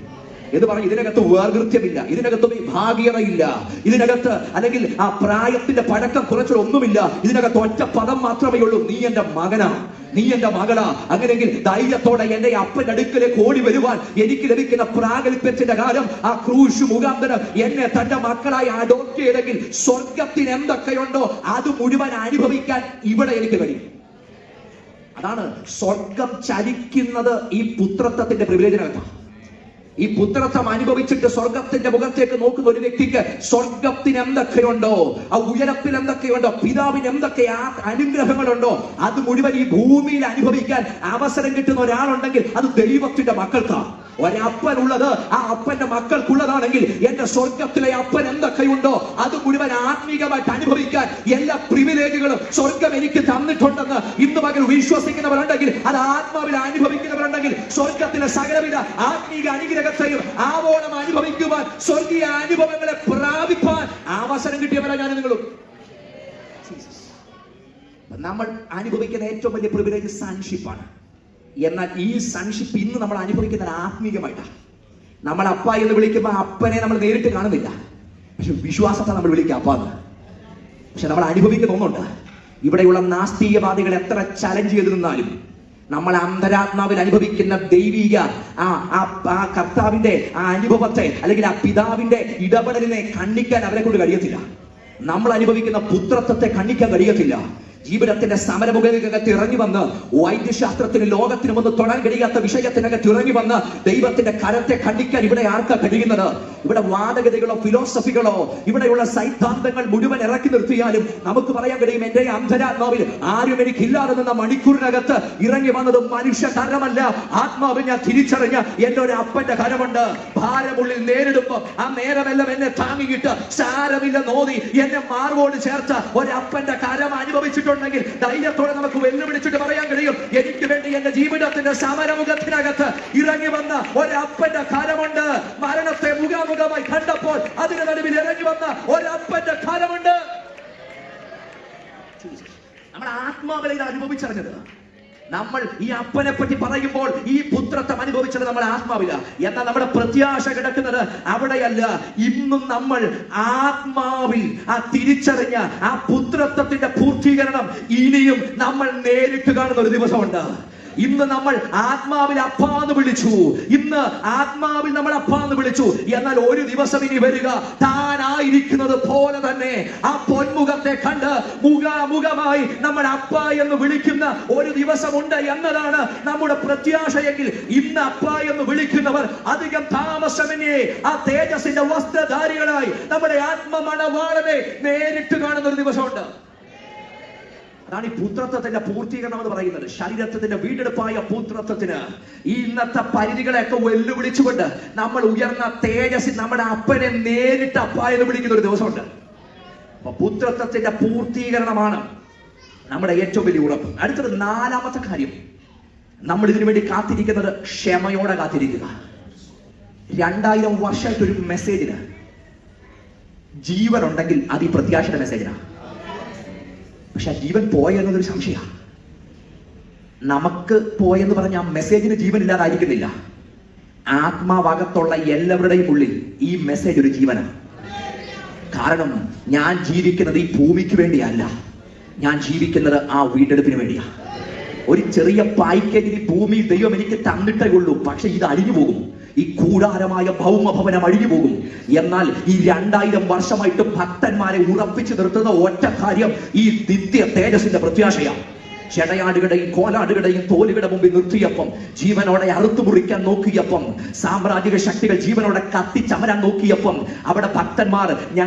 എന്ന് പറഞ്ഞു. ഇതിനകത്ത് വേർകൃത്യമില്ല, ഇതിനകത്ത് വിഭാഗീയതയില്ല, ഇതിനകത്ത് അല്ലെങ്കിൽ ആ പ്രായത്തിന്റെ പഴക്കം കുറച്ചൊന്നുമില്ല. ഇതിനകത്ത് ഒറ്റ പദം മാത്രമേ ഉള്ളൂ, നീ എന്റെ മകനാ, നീ എന്റെ മകളാ. അങ്ങനെയെങ്കിൽ ധൈര്യത്തോടെ എന്റെ അപ്പന്റെ അടുക്കലേക്ക് ഓടി വരുവാൻ എനിക്ക് ലഭിക്കുന്ന പ്രാഗൽഭ്യത്തിന്റെ കാലം ആ ക്രൂശ് മുഖാന്തരം എന്നെ തന്റെ മക്കളായി അഡോപ്റ്റ് ചെയ്തെങ്കിൽ സ്വർഗത്തിന് എന്തൊക്കെയുണ്ടോ അത് മുഴുവൻ അനുഭവിക്കാൻ ഇവിടെ എനിക്ക് കഴിയും. അതാണ് സ്വർഗം ചലിക്കുന്നത് ഈ പുത്രത്വത്തിന്റെ പ്രിവിലേജിനകത്താണ്. ഈ പുത്രത്വം അനുഭവിച്ചിട്ട് സ്വർഗത്തിന്റെ മുഖത്തേക്ക് നോക്കുന്ന ഒരു വ്യക്തിക്ക് സ്വർഗത്തിന് എന്തൊക്കെയുണ്ടോ, ആ ഉയരത്തിൽ എന്തൊക്കെയുണ്ടോ, പിതാവിന് എന്തൊക്കെ അനുഗ്രഹങ്ങളുണ്ടോ അത് മുഴുവൻ ഈ ഭൂമിയിൽ അനുഭവിക്കാൻ അവസരം കിട്ടുന്ന ഒരാളുണ്ടെങ്കിൽ അത് ദൈവത്തിന്റെ മക്കൾക്കാണ്. ഒരപ്പനുള്ളത് ആ അപ്പന്റെ മക്കൾക്കുള്ളതാണെങ്കിൽ എന്റെ സ്വർഗത്തിലെ അപ്പൻ എന്തൊക്കെയുണ്ടോ അത് മുഴുവൻ ആത്മീകമായിട്ട് അനുഭവിക്കാൻ എല്ലാ പ്രിവിലേജുകളും സ്വർഗം എനിക്ക് തന്നിട്ടുണ്ടെന്ന് ഇന്ന് പകൽ വിശ്വസിക്കുന്നവരുണ്ടെങ്കിൽ, അത് ആത്മാവിൽ അനുഭവിക്കുന്നവരുണ്ടെങ്കിൽ സ്വർഗത്തിലെ സകലവിധ ആത്മീക അനുഗ്രഹത്തെയും ആവോളം അനുഭവിക്കുവാൻ, സ്വർഗീയ അനുഭവങ്ങളെ പ്രാപിപ്പാൻ അവസരം കിട്ടിയവരാ ഞാൻ നിങ്ങളും. നമ്മൾ അനുഭവിക്കുന്ന ഏറ്റവും വലിയ പ്രിവിലേജ് സൺഷിപ്പാണ്. എന്നാൽ ഈ സൺഷിപ്പ് ഇന്ന് നമ്മൾ അനുഭവിക്കുന്നത് ആത്മീകമായിട്ടാണ്. നമ്മൾ അപ്പ എന്ന് വിളിക്കുമ്പോൾ അപ്പനെ നമ്മൾ നേരിട്ട് കാണുന്നില്ല, പക്ഷെ വിശ്വാസത്തെ നമ്മൾ വിളിക്കുക അപ്പാന്ന്. പക്ഷെ നമ്മൾ അനുഭവിക്കുന്ന ഒന്നുണ്ട്, ഇവിടെയുള്ള നാസ്തികവാദികൾ എത്ര ചലഞ്ച് ചെയ്ത് നിന്നാലും നമ്മൾ അന്തരാത്മാവിൽ അനുഭവിക്കുന്ന ദൈവിക ആ കർത്താവിന്റെ ആ അനുഭവത്തെ അല്ലെങ്കിൽ ആ പിതാവിന്റെ ഇടപെടലിനെ ഖണ്ഡിക്കാൻ അവരെ കൊണ്ട് കഴിയത്തില്ല. നമ്മൾ അനുഭവിക്കുന്ന പുത്രത്വത്തെ ഖണ്ഡിക്കാൻ കഴിയത്തില്ല. ജീവിതത്തിന്റെ സമരമുഖത്തിനകത്ത് ഇറങ്ങി വന്ന് വൈദ്യശാസ്ത്രത്തിന് ലോകത്തിനും ഒന്ന് തൊടാൻ കഴിയാത്ത വിഷയത്തിനകത്ത് ഇറങ്ങി വന്ന് ദൈവത്തിന്റെ കരത്തെ ഖണ്ഡിക്കാൻ ഇവിടെ ആർക്കാ കഴിയുന്നത്? ഇവിടെ വാദഗതികളോ ഫിലോസഫികളോ ഇവിടെയുള്ള സൈദ്ധാന്തങ്ങൾ മുഴുവൻ ഇറക്കി നിർത്തിയാലും നമുക്ക് പറയാൻ കഴിയും, എന്റെ അന്തരാത്മാവിൽ ആരും എനിക്കില്ലാതെ നിന്ന മണിക്കൂറിനകത്ത് ഇറങ്ങി വന്നത് മനുഷ്യ കരമല്ല, ആത്മാവിൽ ഞാൻ തിരിച്ചറിഞ്ഞ എന്റെ ഒരു അപ്പന്റെ കരമുണ്ട്. ഭാരമുള്ളിൽ നേരിടുമ്പോ ആ നേരമെല്ലാം എന്നെ താങ്ങിയിട്ട് സാരമില്ല നോതി എന്നെ മാർവോട് ചേർത്ത ഒരപ്പന്റെ കരം അനുഭവിച്ചിട്ടുണ്ട്. ധൈര്യത്തോടെ നമുക്ക് വെല്ലുവിളിച്ചിട്ട് പറയാൻ കഴിയും, എനിക്ക് വേണ്ടി എന്റെ ജീവിതത്തിന്റെ സമരമുഖത്തിനകത്ത് ഇറങ്ങി വന്ന ഒരപ്പന്റെ കരമുണ്ട്. മരണത്തെ മുഖാമുഖമായി കണ്ടപ്പോൾ അതിന് നടുവിൽ ഇറങ്ങി വന്ന ഒരപ്പന്റെ കരമുണ്ട്. നമ്മൾ ആത്മാവിൽ ഇത് അനുഭവിച്ചറിഞ്ഞത്. നമ്മൾ ഈ അപ്പനെ പറ്റി പറയുമ്പോൾ ഈ പുത്രത്വം അനുഭവിച്ചത് നമ്മൾ ആത്മാവില. എന്നാൽ നമ്മുടെ പ്രത്യാശ കിടക്കുന്നത് അവിടെയല്ല. ഇന്നും നമ്മൾ ആത്മാവിൽ ആ തിരിച്ചറിഞ്ഞ ആ പുത്രത്വത്തിന്റെ പൂർത്തീകരണം ഇനിയും നമ്മൾ നേരിട്ട് കാണുന്ന ഒരു ദിവസമുണ്ട്. ഇന്ന് നമ്മൾ ആത്മാവിൽ അപ്പാന്ന് വിളിച്ചു, ഇന്ന് ആത്മാവിൽ നമ്മൾ അപ്പാന്ന് വിളിച്ചു. എന്നാൽ ഒരു ദിവസം ഇനി വരിക, താനായിരിക്കുന്നത് പോലെ തന്നെ ആ പൊന്മുഖത്തെ കണ്ട് മുഖാമുഖമായി നമ്മൾ അപ്പ എന്ന് വിളിക്കുന്ന ഒരു ദിവസമുണ്ട് എന്നതാണ് നമ്മുടെ പ്രത്യാശയെങ്കിൽ, ഇന്ന് അപ്പ എന്ന് വിളിക്കുന്നവർ അധികം താമസമെന്നേ ആ തേജസ്സിന്റെ വസ്ത്രധാരികളായി നമ്മുടെ ആത്മമണവാളനെ നേരിട്ട് കാണുന്ന ഒരു ദിവസമുണ്ട്. അതാണ് ഈ പുത്രത്വത്തിന്റെ പൂർത്തീകരണം എന്ന് പറയുന്നത്. ശരീരത്തിന്റെ വീണ്ടെടുപ്പായ പുത്രത്വത്തിന് ഈ ഇന്നത്തെ പരിധികളെയൊക്കെ വെല്ലുവിളിച്ചുകൊണ്ട് നമ്മൾ ഉയർന്ന തേജസ്സിൽ നമ്മുടെ അപ്പനെ നേരിട്ട് അപ്പ എന്ന് വിളിക്കുന്ന ഒരു ദിവസമുണ്ട്. അപ്പൊ പുത്രത്വത്തിന്റെ പൂർത്തീകരണമാണ് നമ്മുടെ ഏറ്റവും വലിയ ഉറപ്പ്. അടുത്തത് നാലാമത്തെ കാര്യം, നമ്മൾ ഇതിനു വേണ്ടി കാത്തിരിക്കുന്നത് ക്ഷമയോടെ കാത്തിരിക്കുക. 2000 വർഷമായിട്ടൊരു മെസ്സേജിന് ജീവനുണ്ടെങ്കിൽ അത് ഈ പ്രത്യാശയുടെ മെസ്സേജിനാണ്. പക്ഷെ ജീവൻ പോയെന്നതൊരു സംശയമാണ്. നമുക്ക് പോയെന്ന് പറഞ്ഞ ആ മെസ്സേജിന് ജീവൻ ഇല്ലാതായിരിക്കുന്നില്ല. ആത്മാവകത്തുള്ള എല്ലാവരുടെയും ഉള്ളിൽ ഈ മെസ്സേജ് ഒരു ജീവനാണ്. കാരണം ഞാൻ ജീവിക്കുന്നത് ഈ ഭൂമിക്ക് വേണ്ടിയല്ല, ഞാൻ ജീവിക്കുന്നത് ആ വീണ്ടെടുപ്പിന് വേണ്ടിയാണ്. ഒരു ചെറിയ പായ്ക്കേജിൽ ഭൂമി ദൈവം എനിക്ക് തന്നിട്ടേ ഉള്ളൂ, പക്ഷെ ഇത് അഴിഞ്ഞു പോകും. ഈ കൂടാരമായ ഭൗമഭവനം അഴിഞ്ഞു പോകും. എന്നാൽ ഈ 2000 വർഷമായിട്ട് ഭക്തന്മാരെ ഉറപ്പിച്ചു നിർത്തുന്ന ഒറ്റ കാര്യം ഈ നിത്യ തേജസ്സിന്റെ പ്രത്യാശയാണ്. ചെടയാടുകളുടെയും കോലാടുകളുടെയും തോലുകളുടെ മുമ്പിൽ നിർത്തിയപ്പം, ജീവനോടെ അറുത്തു മുറിക്കാൻ നോക്കിയപ്പം, സാമ്രാജ്യിക ശക്തികൾ ജീവനോടെ കത്തിച്ചമരാൻ നോക്കിയപ്പം, അവിടെ ഭക്തന്മാർ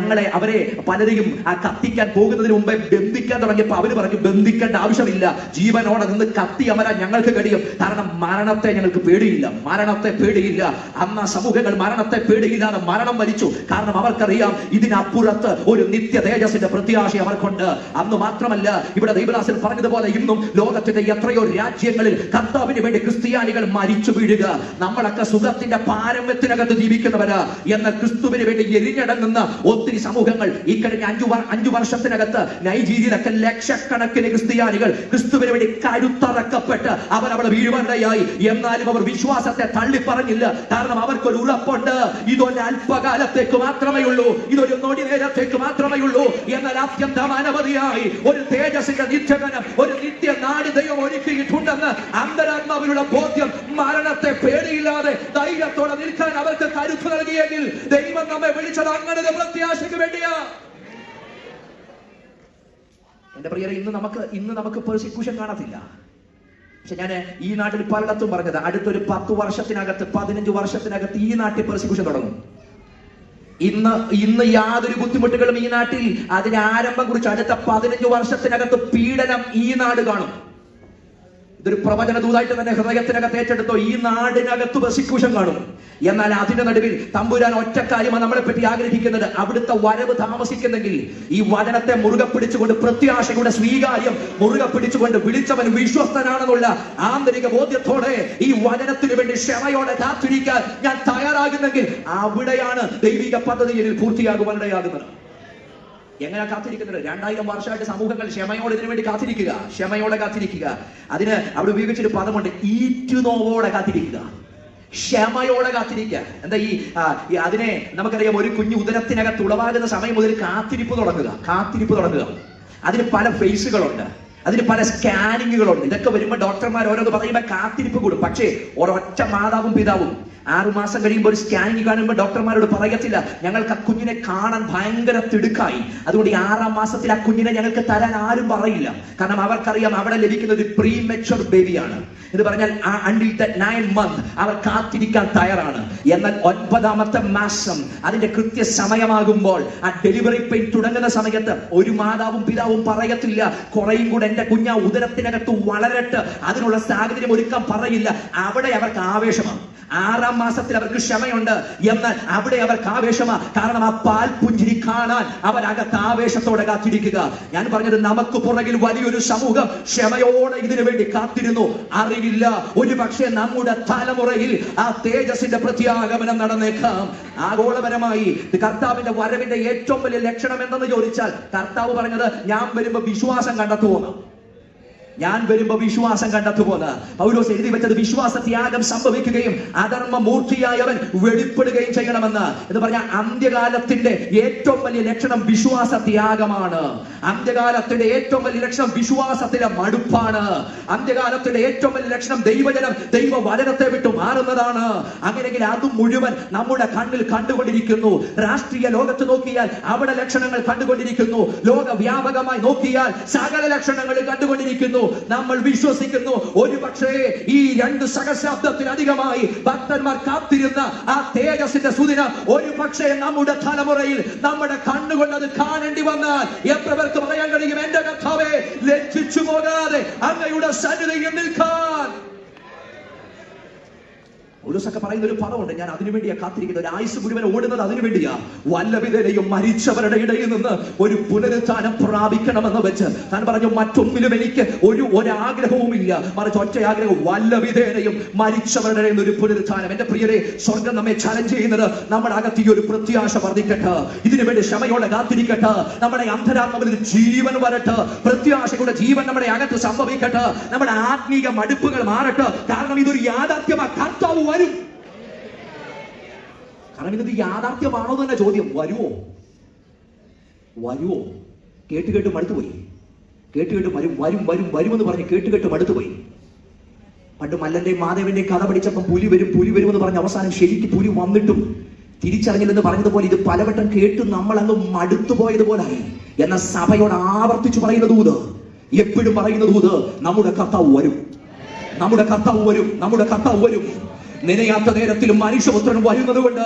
അവരെ പലരെയും ആ കത്തിക്കാൻ പോകുന്നതിന് മുമ്പേ ബന്ധിക്കാൻ തുടങ്ങിയപ്പോൾ അവര് പറഞ്ഞു, ബന്ധിക്കേണ്ട ആവശ്യമില്ല, ജീവനോടെ നിന്ന് കത്തി അമരാൻ ഞങ്ങൾക്ക് കഴിയും. കാരണം മരണത്തെ ഞങ്ങൾക്ക് പേടിയില്ല, മരണത്തെ പേടിയില്ല. അന്ന് സമൂഹങ്ങൾ മരണത്തെ പേടിയില്ലാതെ മരണം വലിച്ചു. കാരണം അവർക്കറിയാം ഇതിനപ്പുറത്ത് ഒരു നിത്യ തേജസ്സിന്റെ പ്രത്യാശ അവർക്കുണ്ട്. അന്ന് മാത്രമല്ല, ഇവിടെ ദൈവദാസൻ പറഞ്ഞതുപോലെ ഇന്നും ലോകത്തിന്റെ എത്രയോ രാജ്യങ്ങളിൽ കർത്താവിന് വേണ്ടി ക്രിസ്ത്യാനികൾ മരിച്ചു വീഴുക. നമ്മളൊക്കെ സുഖത്തിന്റെ പാരമ്യത്തിനകത്ത് ജീവിക്കുന്നവരാ. എന്നാൽ ക്രിസ്തുവിന് വേണ്ടി എരിഞ്ഞടങ്ങുന്ന ഒത്തിരി സമൂഹങ്ങൾ ഈ കഴിഞ്ഞ 5 വർഷത്തിനകത്ത് നൈജീരിയയിലൊക്കെ ലക്ഷക്കണക്കിന് ക്രിസ്ത്യാനികൾ ക്രിസ്തുവിന് വേണ്ടി കരുത്തറക്കപ്പെട്ട് അവരവിടെ വീഴുവാനിടയായി. എന്നാലും അവർ വിശ്വാസത്തെ തള്ളിപ്പറഞ്ഞില്ല. കാരണം അവർക്കൊരു ഉറപ്പുണ്ട്, ഇതൊരു അല്പകാലത്തേക്ക് മാത്രമേ ഉള്ളൂ, ഇതൊരു നൊടി നേരത്തേക്ക് മാത്രമേ ഉള്ളൂ. എന്നാൽ അത്യന്തം അനവധിയായി ഒരു തേജസ്സിന്റെ നിത്യകനം, ഒരു നിത്യ നിത്യനാട് ദൈവം ഒരുക്കിയിട്ടുണ്ടെന്ന് അന്തരാത്മാവിലുള്ള ബോധ്യം മരണത്തെ പേടിയില്ലാതെ ധൈര്യത്തോടെ നിൽക്കാൻ അവർക്ക് കരുത്ത് നൽകിയെങ്കിൽ ദൈവം നമ്മെ വിളിച്ചത് അങ്ങനെ പ്രത്യാശയ്ക്ക് വേണ്ടിയാ. എന്റെ പ്രിയരെ, ഇന്ന് നമുക്ക് പെർസിക്യൂഷൻ കാണത്തില്ല. പക്ഷെ ഞാൻ ഈ നാട്ടിൽ പലയിടത്തും പറഞ്ഞത്, അടുത്തൊരു 10 വർഷത്തിനകത്ത് 15 വർഷത്തിനകത്ത് ഈ നാട്ടിൽ പെർസിക്യൂഷൻ തുടങ്ങും. ഇന്ന് യാതൊരു ബുദ്ധിമുട്ടുകളും ഈ നാട്ടിൽ അതിന് ആരംഭം കുറിച്ച് അടുത്ത 15 വർഷത്തിനകത്ത് പീഡനം ഈ നാട് കാണും. ഇതൊരു പ്രവചന ദൂതായിട്ട് തന്നെ ഹൃദയത്തിനകത്ത് ഏറ്റെടുത്തോ. ഈ നാടിനകത്ത് പെർസിക്യൂഷൻ കാണും. എന്നാൽ അതിന്റെ നടുവിൽ തമ്പുരാൻ ഒറ്റ കാര്യമാണ് നമ്മളെ പറ്റി ആഗ്രഹിക്കുന്നത്. അവിടുത്തെ വരവ് താമസിക്കുന്നെങ്കിൽ ഈ വചനത്തെ മുറുകെ പിടിച്ചുകൊണ്ട്, പ്രത്യാശയുടെ സ്വീകാര്യം മുറുകെ പിടിച്ചുകൊണ്ട്, വിളിച്ചവൻ വിശ്വസ്തനാണെന്നുള്ള ആന്തരിക ബോധ്യത്തോടെ ഈ വചനത്തിന് വേണ്ടി ക്ഷമയോടെ കാത്തിരിക്കാൻ ഞാൻ തയ്യാറാകുന്നെങ്കിൽ അവിടെയാണ് ദൈവിക പദ്ധതിയിൽ പൂർത്തിയാകുവാനിടയാകുന്നത്. എങ്ങനെ കാത്തിരിക്കുന്നത്? 2000 വർഷമായിട്ട് സമൂഹങ്ങൾ ക്ഷമയോടെ ഇതിനു വേണ്ടി കാത്തിരിക്കുക, ക്ഷമയോടെ കാത്തിരിക്കുക. അതിന് അവിടെ ഉപയോഗിച്ചൊരു പദമുണ്ട്, ഈറ്റുനോവോടെ കാത്തിരിക്കുക, ക്ഷമയോടെ കാത്തിരിക്കുക. എന്താ അതിനെ നമുക്കറിയാം, ഒരു കുഞ്ഞു ഉദരത്തിനകത്ത് ഉളവാകുന്ന സമയം മുതൽ കാത്തിരിപ്പ് തുടങ്ങുക. അതിന് പല ഫേസുകളുണ്ട്, അതിന് പല സ്കാനിങ്ങുകളുണ്ട്. ഇതൊക്കെ വരുമ്പോൾ ഡോക്ടർമാർ ഓരോന്ന് പറയുമ്പോൾ കാത്തിരിപ്പ് കൂടും. പക്ഷേ ഒരൊറ്റ മാതാവും പിതാവും 6 മാസം കഴിയുമ്പോൾ ഒരു സ്കാനിങ് കാണുമ്പോൾ ഡോക്ടർമാരോട് പറയത്തില്ല, ഞങ്ങൾക്ക് ആ കുഞ്ഞിനെ കാണാൻ ഭയങ്കര തിടുക്കായി, അതുകൊണ്ട് 6ാം മാസത്തിൽ ആ കുഞ്ഞിനെ ഞങ്ങൾക്ക് തരാൻ ആരും പറയില്ല. കാരണം അവർക്കറിയാം അവിടെ ലഭിക്കുന്ന ഒരു പ്രീമെച്വർ ബേബിയാണ്. എന്ന് പറഞ്ഞാൽ until that 9 month അവർ കാത്തിരിക്കാൻ തയ്യാറാണ്. എന്നാൽ 9ാമത്തെ മാസം അതിന്റെ കൃത്യ സമയമാകുമ്പോൾ, ആ ഡെലിവറി പെയിൻ തുടങ്ങുന്ന സമയത്ത് ഒരു മാതാവും പിതാവും പറയത്തില്ല, കുറേയും കൂടെ എന്റെ കുഞ്ഞ ഉദരത്തിനകത്ത് വളരട്ട്, അതിനുള്ള സാഹചര്യം ഒരുക്കാൻ പറയില്ല. അവിടെ അവർക്ക് ആവേശമാണ്. 6ാം മാസത്തിൽ അവർക്ക് ക്ഷമയുണ്ട്, എന്നാൽ അവിടെ അവർക്ക് ആവേശമാണ്. കാരണം ആ പാൽ പുഞ്ചിരി കാണാൻ അവരകത്ത് ആവേശത്തോടെ കാത്തിരിക്കുക. ഞാൻ പറഞ്ഞത്, നമുക്ക് പുറകിൽ വലിയൊരു സമൂഹം ക്ഷമയോടെ ഇതിനു വേണ്ടി കാത്തിരുന്നു. അറിയില്ല, ഒരു പക്ഷേ നമ്മുടെ തലമുറയിൽ ആ തേജസ്സിന്റെ പ്രത്യാഗമനം നടന്നേക്കാം. ആഗോളപരമായി കർത്താവിന്റെ വരവിന്റെ ഏറ്റവും വലിയ ലക്ഷണം എന്തെന്ന് ചോദിച്ചാൽ, കർത്താവ് പറഞ്ഞത്, ഞാൻ വരുമ്പോ വിശ്വാസം കണ്ടെത്തുമെന്ന്. പൗലോസ് എഴുതി വെച്ചത്, വിശ്വാസ ത്യാഗം സംഭവിക്കുകയും അധർമ്മ മൂർത്തിയായവൻ വെളിപ്പെടുകയും ചെയ്യണമെന്ന്. എന്ന് പറഞ്ഞാൽ അന്ത്യകാലത്തിന്റെ ഏറ്റവും വലിയ ലക്ഷണം വിശ്വാസ ത്യാഗമാണ്. അന്ത്യകാലത്തിന്റെ ഏറ്റവും വലിയ ലക്ഷണം വിശ്വാസത്തിലെ മടുപ്പാണ്. അന്ത്യകാലത്തിന്റെ ഏറ്റവും വലിയ ലക്ഷണം ദൈവജനം ദൈവവചനത്തെ വിട്ടു മാറുന്നതാണ്. അങ്ങനെയെങ്കിൽ അത് മുഴുവൻ നമ്മുടെ കണ്ണിൽ കണ്ടുകൊണ്ടിരിക്കുന്നു. രാഷ്ട്രീയ ലോകത്ത് നോക്കിയാൽ അവിടെ ലക്ഷണങ്ങൾ കണ്ടുകൊണ്ടിരിക്കുന്നു. ലോകവ്യാപകമായി നോക്കിയാൽ സകല ലക്ഷണങ്ങൾ കണ്ടുകൊണ്ടിരിക്കുന്നു. നമ്മൾ വിശ്വസിക്കുന്നു, ഒരു പക്ഷേ ഈ 2 സഹസ്രാബ്ദത്തിലധികമായി ഭക്തന്മാർ കാത്തിരുന്ന ആ തേജസ്സിന്റെ സുദിനം ഒരു പക്ഷേ നമ്മുടെ തലമുറയിൽ നമ്മുടെ കണ്ണുകൊണ്ട് അത് കാണേണ്ടി വന്നാൽ എത്ര പേർക്ക് പറയാൻ കഴിയും, എന്റെ കർത്താവേ, ലജ്ജിച്ചു പോകാതെ അങ്ങയുടെ സന്നിധിയിൽ നിൽക്കാൻ. പൗലോസൊക്കെ പറയുന്ന ഒരു പദമുണ്ട്, ഞാൻ അതിനുവേണ്ടിയാ കാത്തിരിക്കുന്നത്. ഒരു ആയുസ് മുഴുവൻ ഓടുന്നത് അതിനു വേണ്ടിയാ. വല്ലവിധേനയും മരിച്ചവരുടെ ഇടയിൽ നിന്ന് ഒരു പുനരുത്ഥാനം പ്രാപിക്കണമെന്ന് വെച്ച് താൻ പറഞ്ഞു, മറ്റൊന്നിലും എനിക്ക് ഒരാഗ്രഹവും ഇല്ല, മറിച്ച് ഒറ്റ ആഗ്രഹം, വല്ലവിധേനയും മരിച്ചവരുടെ ഇടയിൽ നിന്ന് ഒരു പുനരുത്ഥാനം. എന്റെ പ്രിയരെ, സ്വർഗം നമ്മെ ചലഞ്ച് ചെയ്യുന്നത് നമ്മുടെ അകത്ത് ഈ ഒരു പ്രത്യാശ വർദ്ധിക്കട്ടെ, ഇതിനു വേണ്ടി ക്ഷമയോടെ കാത്തിരിക്കട്ടെ, നമ്മുടെ അന്തരാത്മാവിൽ ജീവൻ വരട്ടെ, പ്രത്യാശയുടെ ജീവൻ നമ്മുടെ അകത്ത് സംഭവിക്കട്ടെ, നമ്മുടെ ആത്മീക മടുപ്പുകൾ മാറട്ടെ. കാരണം ഇതൊരു യാഥാർത്ഥ്യമാണ്. കർത്താവ് വരും. കാരണം ഇത് യാഥാർത്ഥ്യമാണോ തന്നെ ചോദ്യം. വരുവോ? കേട്ട് മടുത്തുപോയി. വരുമെന്ന് പറഞ്ഞ് കേട്ട് മടുത്തുപോയി. പണ്ട് മല്ലന്റെയും മാധവന്റെയും കഥ പഠിച്ചപ്പം പുലി വരുമെന്ന് പറഞ്ഞ് അവസാനം ശരിക്ക് പുലി വന്നിട്ടും തിരിച്ചറിഞ്ഞില്ലെന്ന് പറഞ്ഞതുപോലെ ഇത് പലവട്ടം കേട്ട് നമ്മൾ അങ്ങ് മടുത്തുപോയതുപോലായി. എന്ന സഭയോട് ആവർത്തിച്ചു പറയുന്ന ദൂത്, എപ്പോഴും പറയുന്ന ദൂത്, നമ്മുടെ കർത്താവ് വരും. നിനയാത്ത നേരത്തിലും മനുഷ്യപുത്രൻ വരുന്നത് കൊണ്ട്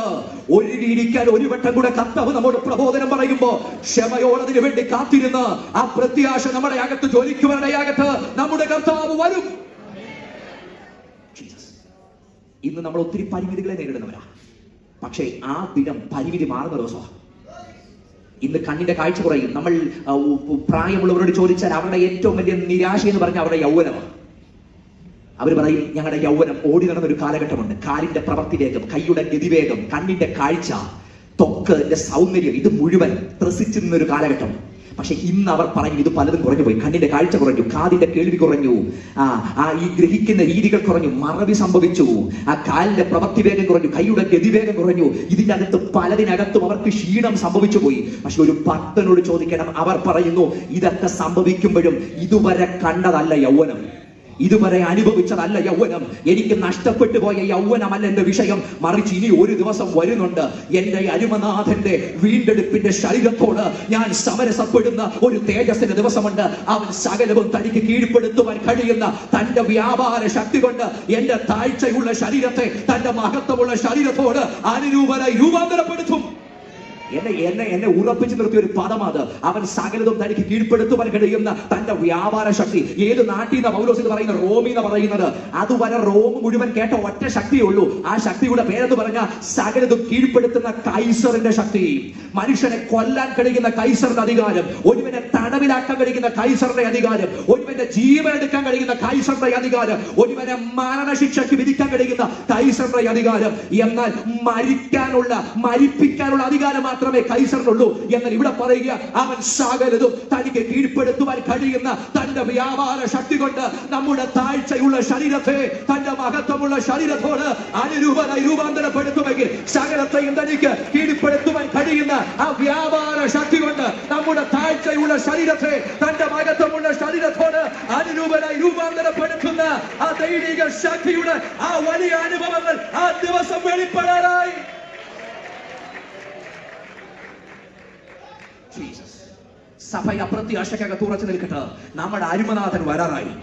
ഒരുങ്ങിയിരിക്കാൻ ഒരു വട്ടം കൂടെ കർത്താവ് നമ്മോട് പ്രബോധനം പറയുമ്പോ ക്ഷമയോടതിനു വേണ്ടി കാത്തിരുന്ന് ആ പ്രത്യാശ നമ്മുടെ അകത്ത് ജ്വലിക്കുവാനിടയാകട്ടെ. നമ്മുടെ കർത്താവ് വരും. ഇന്ന് നമ്മൾ ഒത്തിരി പരിമിതികളെ നേരിടുന്നവരാ. പക്ഷേ ആ ദിനം പരിമിതി മാറുന്ന ദിവസമാണ്. ഇന്ന് കണ്ണിന്റെ കാഴ്ച കുറയും. നമ്മൾ പ്രായമുള്ളവരോട് ചോദിച്ചാൽ അവരുടെ ഏറ്റവും വലിയ നിരാശ എന്ന് പറഞ്ഞാൽ അവരുടെ യൗവനമാണ്. അവർ പറയും, ഞങ്ങളുടെ യൗവനം ഓടി നടന്നൊരു കാലഘട്ടമുണ്ട്. കാലിന്റെ പ്രവൃത്തി വേഗം, കൈയുടെ ഗതിവേഗം, കണ്ണിന്റെ കാഴ്ച, ത്വക്കിന്റെ സൗന്ദര്യം, ഇത് മുഴുവൻ ത്രസിച്ചു നിന്നൊരു കാലഘട്ടം. പക്ഷെ ഇന്ന് അവർ പറയും ഇത് പലതും കുറഞ്ഞു പോയി. കണ്ണിന്റെ കാഴ്ച കുറഞ്ഞു, കാതിന്റെ കേൾവി കുറഞ്ഞു, ഈ ഗ്രഹിക്കുന്ന രീതികൾ കുറഞ്ഞു, മറവി സംഭവിച്ചു, ആ കാലിന്റെ പ്രവൃത്തി വേഗം കുറഞ്ഞു, കൈയുടെ ഗതിവേഗം കുറഞ്ഞു. ഇതിനകത്ത് പലതിനകത്തും അവർക്ക് ക്ഷീണം സംഭവിച്ചു പോയി. പക്ഷെ ഒരു ഭക്തനോട് ചോദിക്കണം, അവർ പറയുന്നു ഇതൊക്കെ സംഭവിക്കുമ്പോഴും ഇതുവരെ കണ്ടതല്ല യൗവനം, ഇതുവരെ അനുഭവിച്ചതല്ല യൗവനം, എനിക്ക് നഷ്ടപ്പെട്ടു പോയ യൗവനമല്ല എന്റെ വിഷയം, മറിച്ച് ഇനി ഒരു ദിവസം വരുന്നുണ്ട് എന്റെ അരുമനാഥന്റെ വീണ്ടെടുപ്പിന്റെ ശരീരത്തോട് ഞാൻ സമരസപ്പെടുന്ന ഒരു തേജസ്സിന്റെ ദിവസമുണ്ട്. അവൻ സകലവും തനിക്ക് കീഴ്പ്പെടുത്തുവാൻ കഴിയുന്ന തന്റെ വ്യാപാര ശക്തി കൊണ്ട് എന്റെ താഴ്ചയുള്ള ശരീരത്തെ തന്റെ മഹത്വമുള്ള ശരീരത്തോട് അനുരൂപനായി രൂപാന്തരപ്പെടുത്തും. എന്നെ ഉറപ്പിച്ചു നിർത്തിയ ഒരു പദം അത്. അവൻ സകലതും തനിക്ക് കീഴ്പ്പെടുത്തുവാൻ കഴിയുന്ന തന്റെ വ്യാപാര ശക്തി. ഏത് നാട്ടിൽ നിന്ന് പൗലോസ് എന്ന് പറയുന്നത്? റോമിൽ എന്ന് പറയുന്നത്. അതുവരെ റോം മുഴുവൻ കേട്ട ഒറ്റ ശക്തിയേ ഉള്ളൂ. ആ ശക്തിയുടെ പേരെന്ന് പറഞ്ഞാൽ സകലതും കീഴ്പ്പെടുത്തുന്ന കൈസറിന്റെ ശക്തി. മനുഷ്യനെ കൊല്ലാൻ കഴിയുന്ന കൈസറിന്റെ അധികാരം, ഒരുവനെ തടവിലാക്കാൻ കഴിയുന്ന കൈസറിന്റെ അധികാരം, ഒരുവന്റെ ജീവൻ എടുക്കാൻ കഴിയുന്ന കൈസറിന്റെ അധികാരം, ഒരുവനെ മരണശിക്ഷയ്ക്ക് വിധിക്കാൻ കഴിയുന്ന കൈസറിന്റെ അധികാരം. എന്നാൽ മരിപ്പിക്കാനുള്ള അധികാരം മാത്രമേ കൈസറിനുള്ളൂ. എന്നാൽ ഇവിടെ പറയുക, അവൻ സകലതും തനിക്ക് കീഴ്പ്പെടുത്തുവാൻ കഴിയുന്ന തന്റെ വ്യാപാര ശക്തി കൊണ്ട് നമ്മുടെ താഴ്ചയുള്ള ശരീരത്തെ തന്റെ മഹത്വമുള്ള ശരീരത്തോട് അനുരൂപനായി രൂപാന്തരപ്പെടുത്തുമെങ്കിൽ, സകലത്തെയും തനിക്ക് കീഴ്പ്പെടുത്തുവാൻ കഴിയുന്ന ആ വ്യാപാര ശക്തി കൊണ്ട് നമ്മുടെ താഴ്ചയുള്ള ശരീരത്തെ തന്റെ മഹത്വമുള്ള ശരീരത്തോട് അനുരൂപനായി രൂപാന്തരപ്പെടുത്തുന്ന ആ ദൈവിക ശക്തിയുടെ ആ വലിയ അനുഭവങ്ങൾ ആ ദിവസം വെളിപ്പെടാനായി സഭ അപ്രത്യാശക്കകത്ത് ഉറച്ചു നിൽക്കട്ടെ. നമ്മുടെ അരുമനാഥൻ വരാറായി.